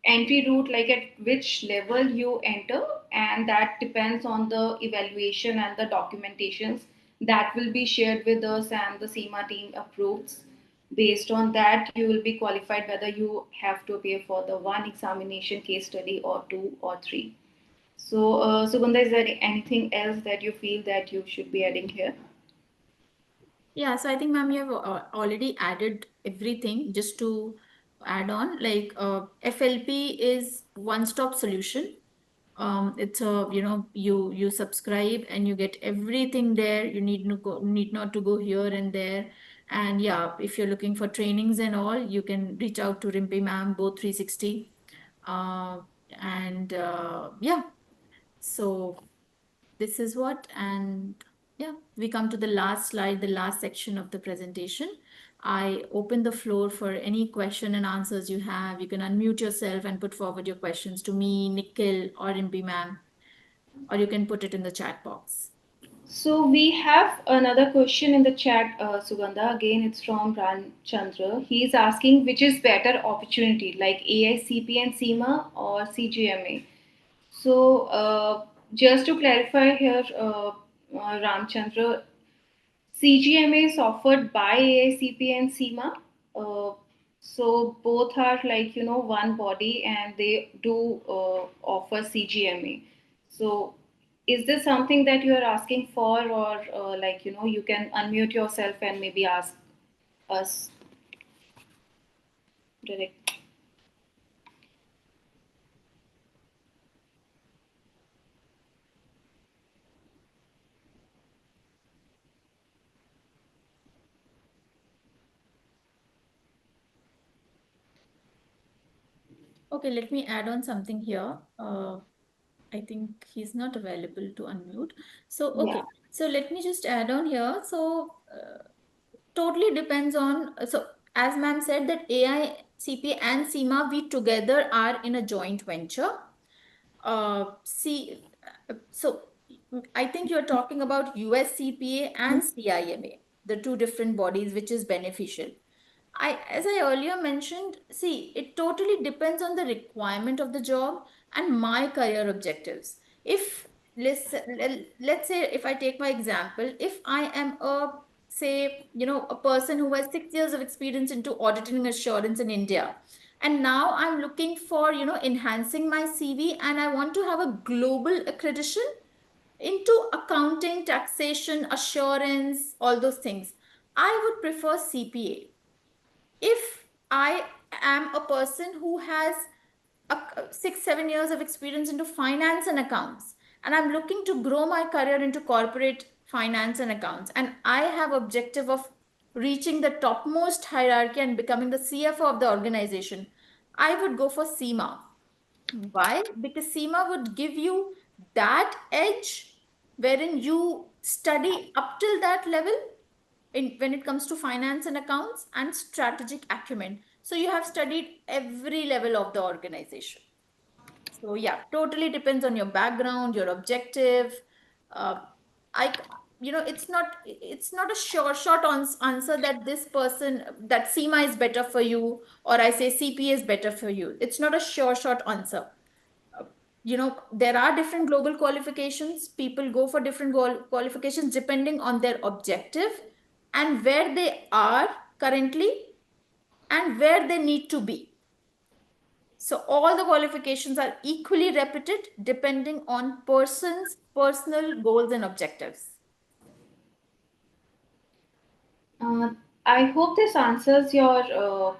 entry route, like at which level you enter, and that depends on the evaluation and the documentations that will be shared with us and the CIMA team approves. Based on that, you will be qualified whether you have to appear for the one examination, case study, or two or three. So, Sugandha, is there anything else that you feel that you should be adding here? Yeah, so I think, ma'am, you have already added everything. Just to add on, like FLP is one-stop solution. It's a, you subscribe and you get everything there. You need not to go here and there. And yeah, if you're looking for trainings and all, you can reach out to Rimpi ma'am, Board360. And yeah, so this is what, and yeah, we come to the last slide, the last section of the presentation. I open the floor for any question and answers you have. You can unmute yourself and put forward your questions to me, Nikhil, or Impi ma'am, or you can put it in the chat box. So we have another question in the chat, Sugandha. Again, it's from Ran Chandra. He's asking which is better opportunity, like AICP and CIMA or CGMA. So just to clarify here, Ramchandra, CGMA is offered by AICP and CIMA. Uh, so both are, like, one body, and they do offer CGMA. So is this something that you are asking for, or like, you can unmute yourself and maybe ask us direct? Okay, let me add on something here. I think he's not available to unmute. So, Yeah. okay. So let me just add on here. So, totally depends on, so as ma'am said that AICP and CIMA, we together are in a joint venture. See, so I think you're talking about USCPA and CIMA, the two different bodies, which is beneficial. As I earlier mentioned, see, it totally depends on the requirement of the job and my career objectives. If let's say, if I take my example, if I am a person who has 6 years of experience into auditing assurance in India, and now I'm looking for enhancing my CV, and I want to have a global accreditation into accounting, taxation, assurance, all those things, I would prefer CPA. If I am a person who has 6 7 years of experience into finance and accounts, and I'm looking to grow my career into corporate finance and accounts, and I have objective of reaching the topmost hierarchy and becoming the CFO of the organization, I would go for CIMA. Why? Because CIMA would give you that edge wherein you study up till that level when it comes to finance and accounts and strategic acumen. So you have studied every level of the organization. So yeah, totally depends on your background, your objective. Uh, I, it's not a short answer that this person, that CIMA is better for you, or I say CPA is better for you. It's not a short answer. There are different global qualifications. People go for different qualifications depending on their objective and where they are currently and where they need to be. So all the qualifications are equally repeated depending on person's personal goals and objectives. Uh, I hope this answers your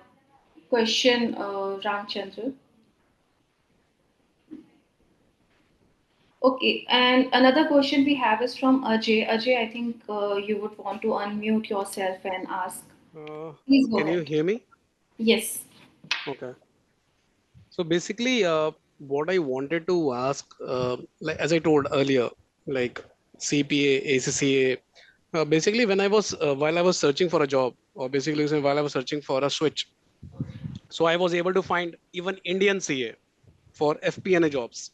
question, Ramchandra. Okay, and another question we have is from Ajay. Ajay, I think you would want to unmute yourself and ask. Uh, Please go can you ahead. hear me? Yes. Okay. So basically, what I wanted to ask, like as I told earlier, like CPA, ACCA. Basically, when I was while I was searching for a job, or basically while I was searching for a switch, so I was able to find even Indian CA for FP&A jobs.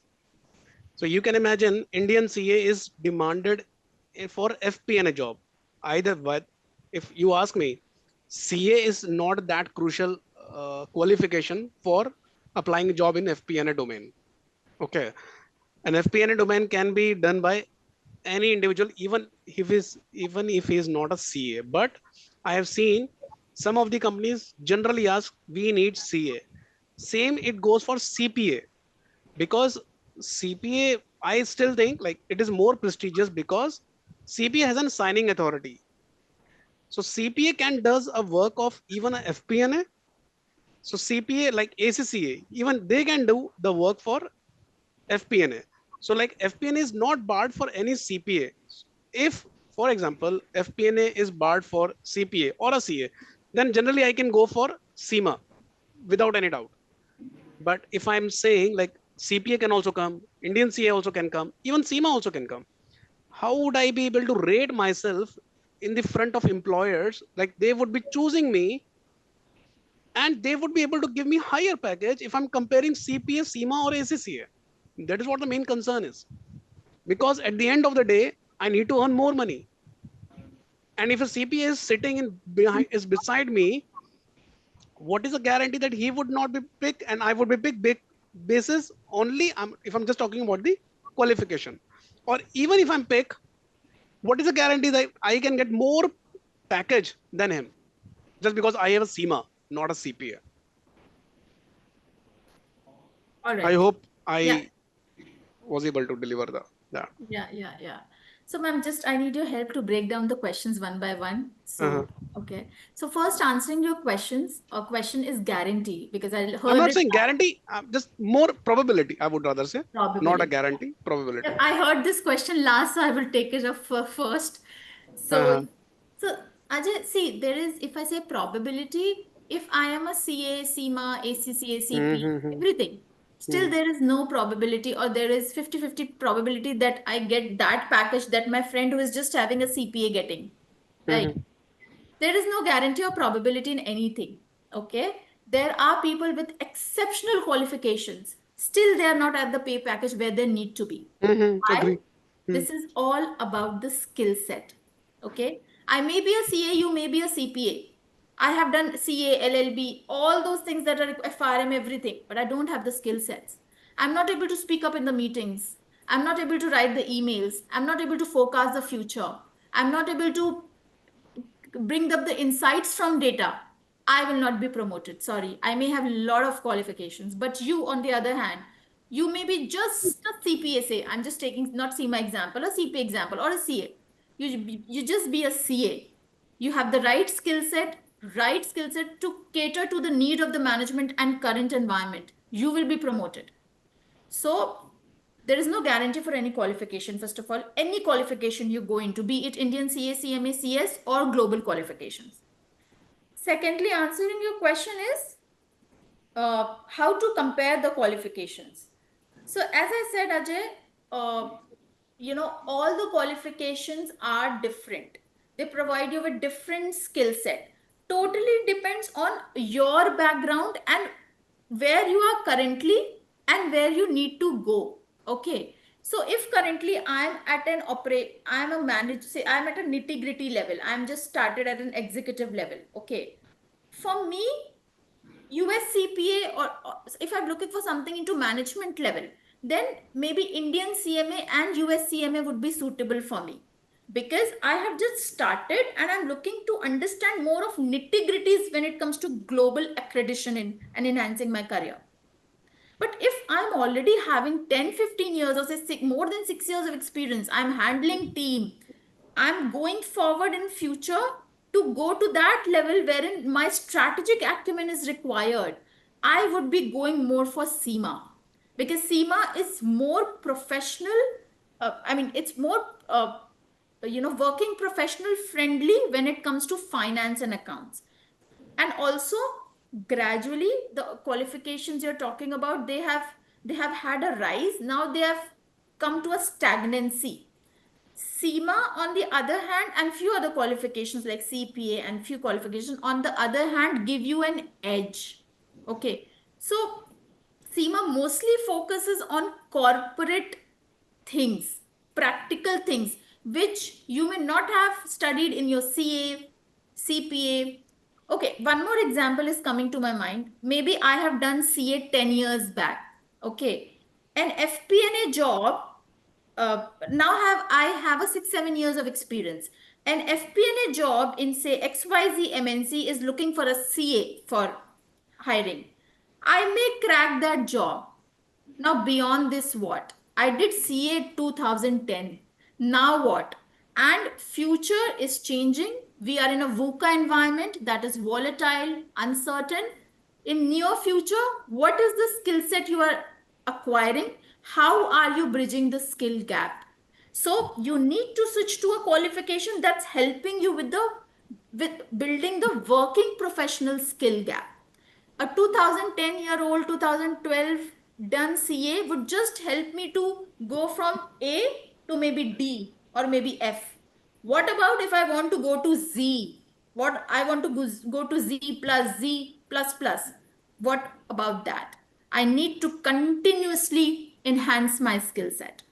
So you can imagine Indian CA is demanded for FP&A job. Either, but if you ask me, CA is not that crucial qualification for applying a job in FP&A domain. Okay, an FP&A domain can be done by any individual, even if he is not a CA. But I have seen some of the companies generally ask, we need CA. Same it goes for CPA, because CPA, I still think like it is more prestigious because CPA has a signing authority. So CPA can does a work of even a FP&A. So CPA like ACCA, even they can do the work for FP&A. So like FP&A is not barred for any CPA. If, for example, FP&A is barred for CPA or a CA, then generally I can go for CIMA without any doubt. But if I'm saying like CPA can also come, Indian CA also can come, even CIMA also can come, how would I be able to rate myself in the front of employers? Like they would be choosing me and they would be able to give me higher package if I'm comparing CPA, CIMA or ACCA. That is what the main concern is. Because at the end of the day, I need to earn more money. And if a CPA is sitting in behind, is beside me, what is the guarantee that he would not be picked and I would be picked big basis only if I'm just talking about the qualification? Or even if I'm picked, what is the guarantee that I can get more package than him just because I have a CIMA, not a CPA? All I right. hope Yeah. I was able to deliver that. Yeah. So, ma'am, just I need your help to break down the questions one by one. So, okay. So, first answering your questions, a question is guarantee because I I'm heard not it saying guarantee, just more probability, I would rather say. Not a probability. guarantee, probability. I heard this question last, so I will take it up first. So, Uh-huh. so Ajay, see, there is, if I say probability, if I am a CA, CIMA, ACCA, CP, Mm-hmm. everything, still there is no probability or there is 50-50 probability that I get that package that my friend who is just having a CPA getting, right? Mm-hmm. There is no guarantee or probability in anything. Okay. There are people with exceptional qualifications. Still, they are not at the pay package where they need to be. Mm-hmm. Why? Agree. Mm. This is all about the skill set. Okay. I may be a CA, you may be a CPA. I have done CA, LLB, all those things that are FRM, everything, but I don't have the skill sets. I'm not able to speak up in the meetings. I'm not able to write the emails. I'm not able to forecast the future. I'm not able to bring up the insights from data. I will not be promoted. Sorry, I may have a lot of qualifications, but you, on the other hand, you may be just a CPSA. I'm just taking not CMA example, a CP example, or a CA. You just be a CA. You have the right skill set to cater to the need of the management and current environment. You will be promoted. So there is no guarantee for any qualification. First of all, any qualification you go into, be it Indian CA, CMA, CS, or global qualifications. Secondly, answering your question is how to compare the qualifications. So as I said, Ajay, all the qualifications are different. They provide you with different skill set. Totally depends on your background and where you are currently and where you need to go. Okay. So if currently I'm a manager, say I'm at a nitty gritty level. I'm just started at an executive level. Okay. For me, USCPA or if I'm looking for something into management level, then maybe Indian CMA and US CMA would be suitable for me because I have just started and I'm looking to understand more of nitty gritties when it comes to global accreditation and enhancing my career. But if I'm already having 10, 15 years or say more than 6 years of experience, I'm handling team, I'm going forward in future to go to that level wherein my strategic acumen is required, I would be going more for CIMA because CIMA is more professional. It's more, working professional friendly when it comes to finance and accounts. And also gradually the qualifications you're talking about, they have had a rise. Now they have come to a stagnancy. CIMA, on the other hand, and few other qualifications like CPA and few qualifications, on the other hand, give you an edge. Okay. So, CIMA mostly focuses on corporate things, practical things, which you may not have studied in your CA, CPA, Okay, one more example is coming to my mind. Maybe I have done CA 10 years back. Okay. An FP&A job, now I have a 6-7 years of experience. An FP&A job in say XYZ MNC is looking for a CA for hiring. I may crack that job. Now, beyond this, what? I did CA 2010. Now what? And future is changing. We are in a VUCA environment that is volatile, uncertain. In near future, what is the skill set you are acquiring? How are you bridging the skill gap? So you need to switch to a qualification that's helping you with building the working professional skill gap. A 2010-year-old 2012 done CA would just help me to go from A to maybe D or maybe F. What about if I want to go to Z? What I want to go to Z plus Z plus plus? What about that? I need to continuously enhance my skill set.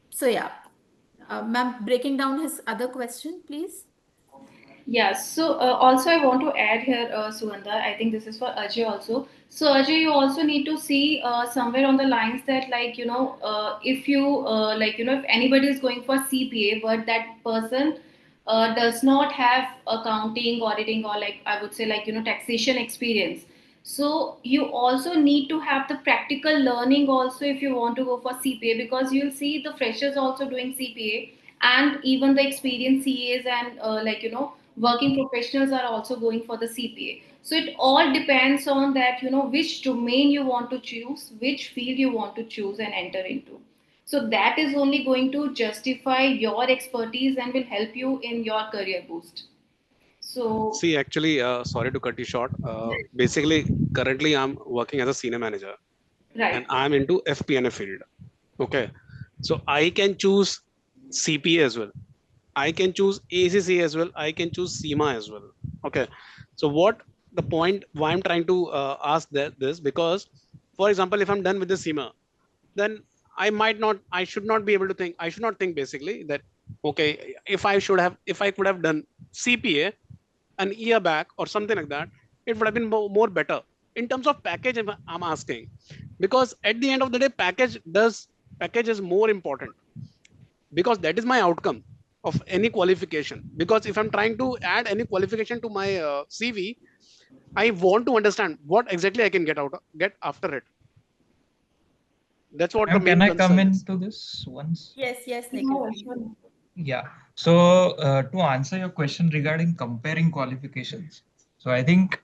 So yeah, ma'am, breaking down his other question, please. Yes. So also I want to add here, Sugandha. I think this is for Ajay also. So Ajay, you also need to see somewhere on the lines that if you if anybody is going for CPA, but that person does not have accounting, auditing, or like I would say taxation experience. So you also need to have the practical learning also if you want to go for CPA, because you'll see the freshers also doing CPA, and even the experienced CAs and working professionals are also going for the CPA. So it all depends on that, which domain you want to choose, which field you want to choose and enter into. So that is only going to justify your expertise and will help you in your career boost. So See, actually, sorry to cut you short. Basically, currently I'm working as a senior manager and right. I'm into FP&A field. Okay. So I can choose CPA as well. I can choose ACCA as well. I can choose CIMA as well. Okay. So what the point why I'm trying to ask this, because for example, if I'm done with the CIMA, then I should not be able to think, I should not think basically that, okay, if I could have done CPA an year back or something like that, it would have been more better in terms of package. I'm asking, because at the end of the day, package is more important, because that is my outcome of any qualification. Because if I'm trying to add any qualification to my CV, I want to understand what exactly I can get after it. That's what the Ma'am, can main I come concern is. into this once? Yes, Nikhil, No, please. sure. Yeah. So to answer your question regarding comparing qualifications, so I think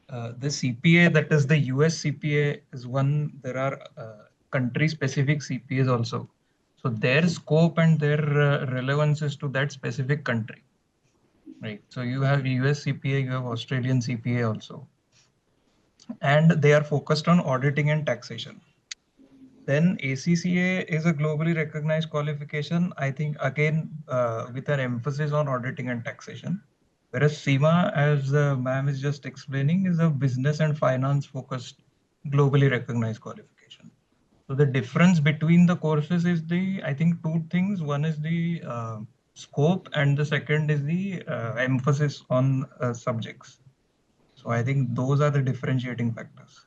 the CPA, that is the US CPA, is one. There are country-specific CPAs also. So their scope and their relevance is to that specific country, right? So you have US CPA, you have Australian CPA also, and they are focused on auditing and taxation. Then ACCA is a globally recognized qualification, I think, again, with an emphasis on auditing and taxation. Whereas CIMA, as ma'am is just explaining, is a business and finance focused, globally recognized qualification. So the difference between the courses is I think, two things. One is the scope, and the second is the emphasis on subjects. So I think those are the differentiating factors.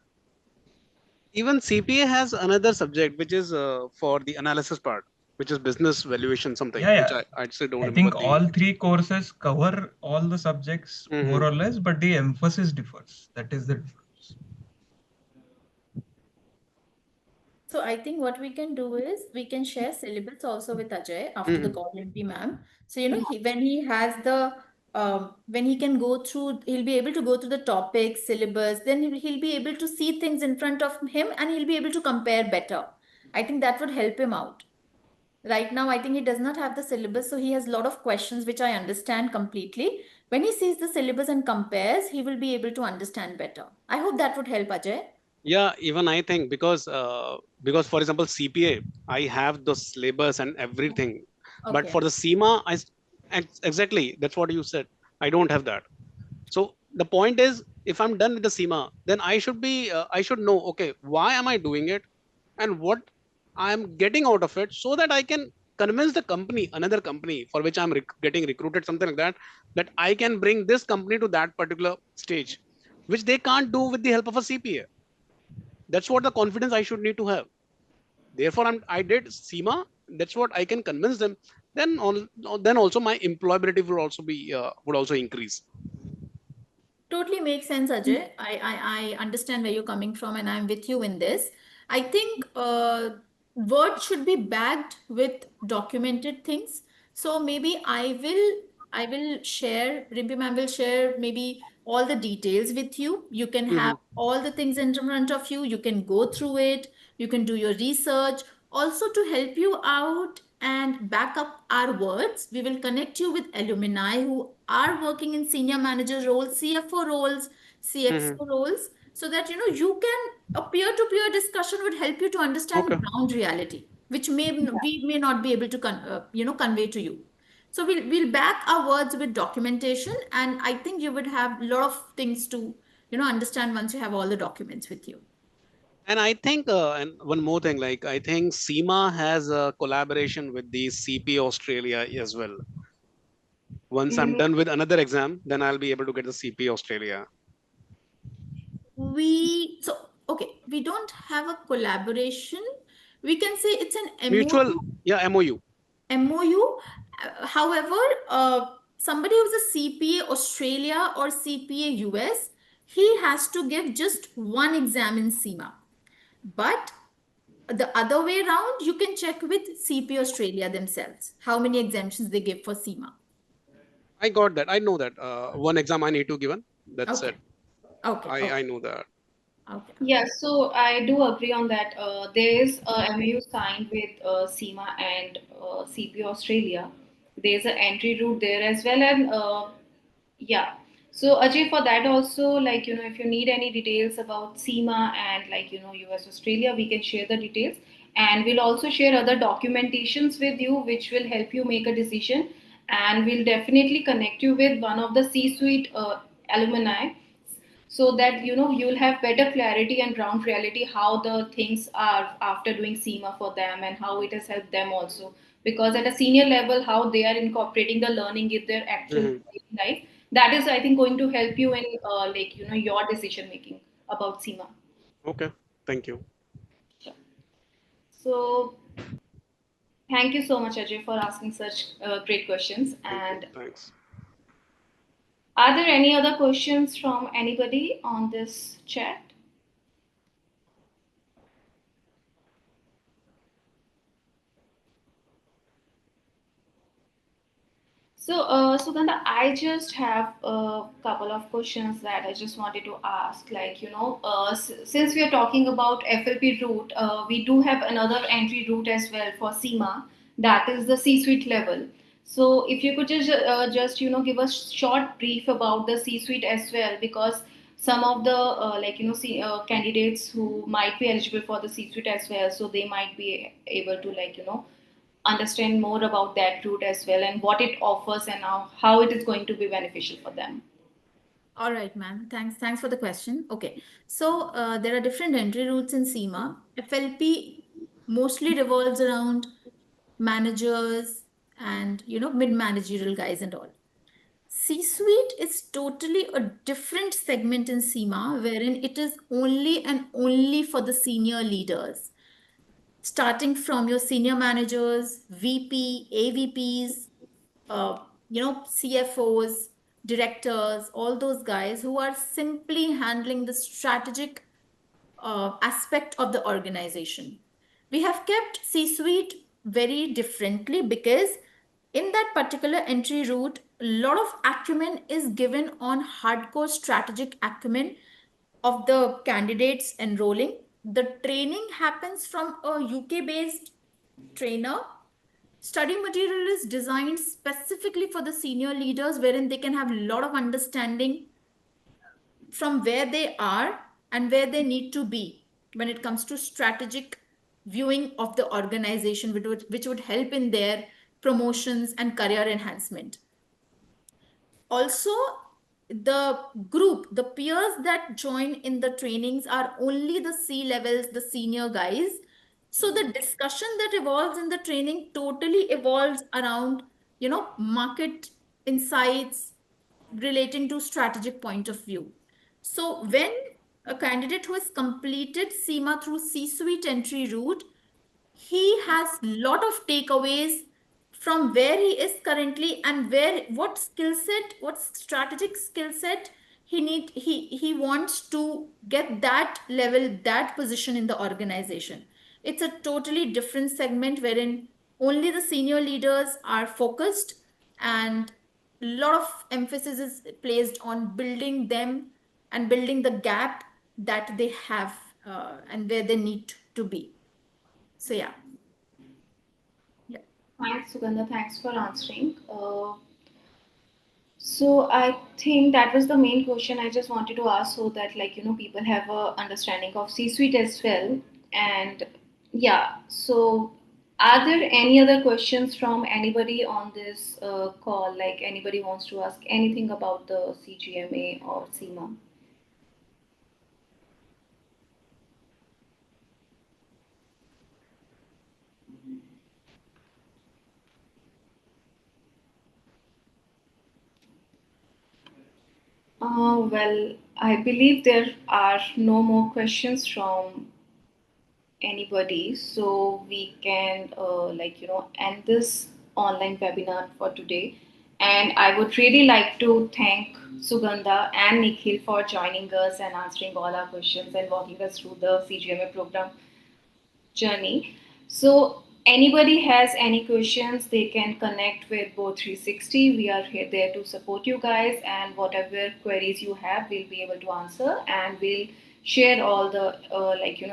Even CPA has another subject which is for the analysis part, which is business valuation something, Yeah, which yeah. I actually don't I remember think the. all three courses cover all the subjects more Mhm. or less, but the emphasis differs. That is the difference. So I think what we can do is we can share syllabus also with Ajay after the Mhm. call with the ma'am. So when he has the when he can go through, he'll be able to go through the topics, syllabus. Then he'll be able to see things in front of him, and he'll be able to compare better. I think that would help him out. Right now, I think he does not have the syllabus, so he has a lot of questions which I understand completely. When he sees the syllabus and compares, he will be able to understand better. I hope that would help, Ajay. Yeah, even I think, because for example CPA, I have the syllabus and everything, but Okay. for the CIMA, exactly that's what you said. I don't have that. So the point is, if I'm done with the CIMA, then I should know, okay, why am I doing it and what I'm getting out of it, so that I can convince the company, another company for which I'm getting recruited, something like that, that I can bring this company to that particular stage, which they can't do with the help of a CPA. That's what the confidence I should need to have. Therefore, I did CIMA. That's what I can convince them. Then also my employability would also increase. Totally makes sense, Ajay. I understand where you're coming from, and I'm with you in this. I think words should be backed with documented things. So maybe I will share, Rimpi ma'am will share maybe all the details with you. You can have Mhm. all the things in front of you. You can go through it. You can do your research. Also, to help you out and back up our words, we will connect you with alumni who are working in senior manager roles, CFO roles, Mhm. CXO roles, so that you can, a peer-to-peer discussion would help you to understand Okay. ground reality, which we may not be able to convey to you. So we'll back our words with documentation, and I think you would have a lot of things to understand once you have all the documents with you. And I think, and one more thing, like I think CIMA has a collaboration with the CP Australia as well. Once I'm Mm, done with another exam, then I'll be able to get the CP Australia. We don't have a collaboration. We can say it's an Mutual, MOU. yeah, MOU. MOU. However, somebody who's a CPA Australia or CPA US, he has to give just one exam in CIMA. But the other way around, you can check with CPA Australia themselves how many exemptions they give for CIMA. I got that. I know that. One exam I need to given. That's Okay, it. okay, I okay, know that. okay, yeah, so I do agree on that. There is a MAU signed with CIMA and CP Australia. There's an entry route there as well, and yeah. So Ajay, for that also, like if you need any details about CIMA and like US Australia, we can share the details, and we'll also share other documentations with you, which will help you make a decision, and we'll definitely connect you with one of the C-suite alumni so that you'll have better clarity and ground reality how the things are after doing CIMA for them and how it has helped them also, because at a senior level how they are incorporating the learning in their actual Mhm. daily life, that is I think going to help you in like your decision making about CIMA. Okay. Thank you. Sure. So thank you so much Ajay for asking such great questions. Thank you. And Thanks. are there any other questions from anybody on this chat? Sugandha, I just have a couple of questions that I just wanted to ask. Like, since we are talking about FLP route, we do have another entry route as well for CIMA, that is the C-suite level. So, if you could just give us short brief about the C-suite as well, because some of the candidates who might be eligible for the C-suite as well, so they might be able to understand more about that route as well and what it offers and how it is going to be beneficial for them. All right, ma'am. Thanks for the question. Okay, so there are different entry routes in CIMA. FLP mostly revolves around managers and mid-managerial guys and all. C-suite is totally a different segment in CIMA, wherein it is only and only for the senior leaders, starting from your senior managers, VP, AVPs, CFOs, directors, all those guys who are simply handling the strategic aspect of the organization. We have kept C suite very differently because in that particular entry route, a lot of acumen is given on hardcore strategic acumen of the candidates enrolling. The training happens from a UK based trainer. Study material is designed specifically for the senior leaders, wherein they can have a lot of understanding from where they are and where they need to be when it comes to strategic viewing of the organization, which would help in their promotions and career enhancement. Also, the peers that join in the trainings are only the C levels, the senior guys. So the discussion that evolves in the training totally evolves around, market insights relating to strategic point of view. So when a candidate who has completed CIMA through C-suite entry route, he has lot of takeaways from where he is currently and where what skill set, what strategic skill set he wants to get that level, that position in the organization. It's a totally different segment wherein only the senior leaders are focused, and a lot of emphasis is placed on building them and building the gap that they have, and where they need to be. So yeah. Yeah. Thanks, Sugandha. Thanks for answering. So I think that was the main question I just wanted to ask, so that people have a understanding of C-suite as well. And yeah, so are there any other questions from anybody on this call? Like anybody wants to ask anything about the CGMA or CIMA? Well, I believe there are no more questions from anybody, so we can end this online webinar for today. And I would really like to thank Sugandha and Nikhil for joining us and answering all our questions and walking us through the CGMA program journey. So anybody has any questions, they can connect with Board360. We are here there to support you guys, and whatever queries you have, we'll be able to answer, and we'll share all the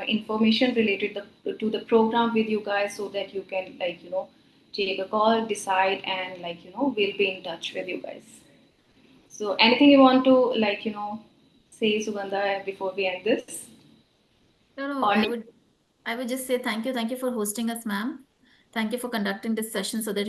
information related to the program with you guys, so that you can take a call, decide, and we'll be in touch with you guys. So anything you want to say, Sugandha, before we end this? No, no, Or I would just say thank you. Thank you for hosting us, ma'am. Thank you for conducting this session so that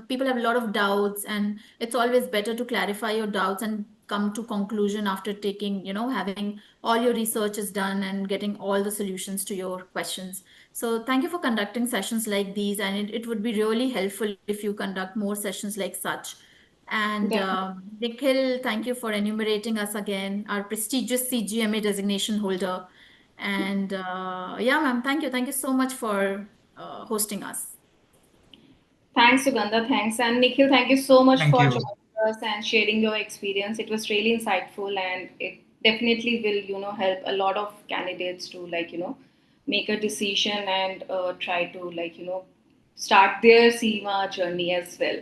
people have a lot of doubts, and it's always better to clarify your doubts and come to conclusion after taking, having all your research is done and getting all the solutions to your questions. So thank you for conducting sessions like these, and it would be really helpful if you conduct more sessions like such. And Nikhil, thank you for enumerating us again, our prestigious CGMA designation holder. And yeah, ma'am, thank you. Thank you so much for hosting us. Thanks, Sugandha. Thanks. And Nikhil, thank you so much Thank for you. joining us and sharing your experience. It was really insightful, and it definitely will, help a lot of candidates to make a decision and try to start their CIMA journey as well.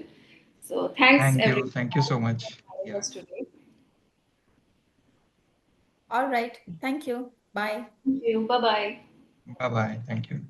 So thanks Thank you. everyone Thank you so for much. joining Yeah. us today. All right. Thank you. Bye. Thank you. Bye bye. Bye bye. Thank you.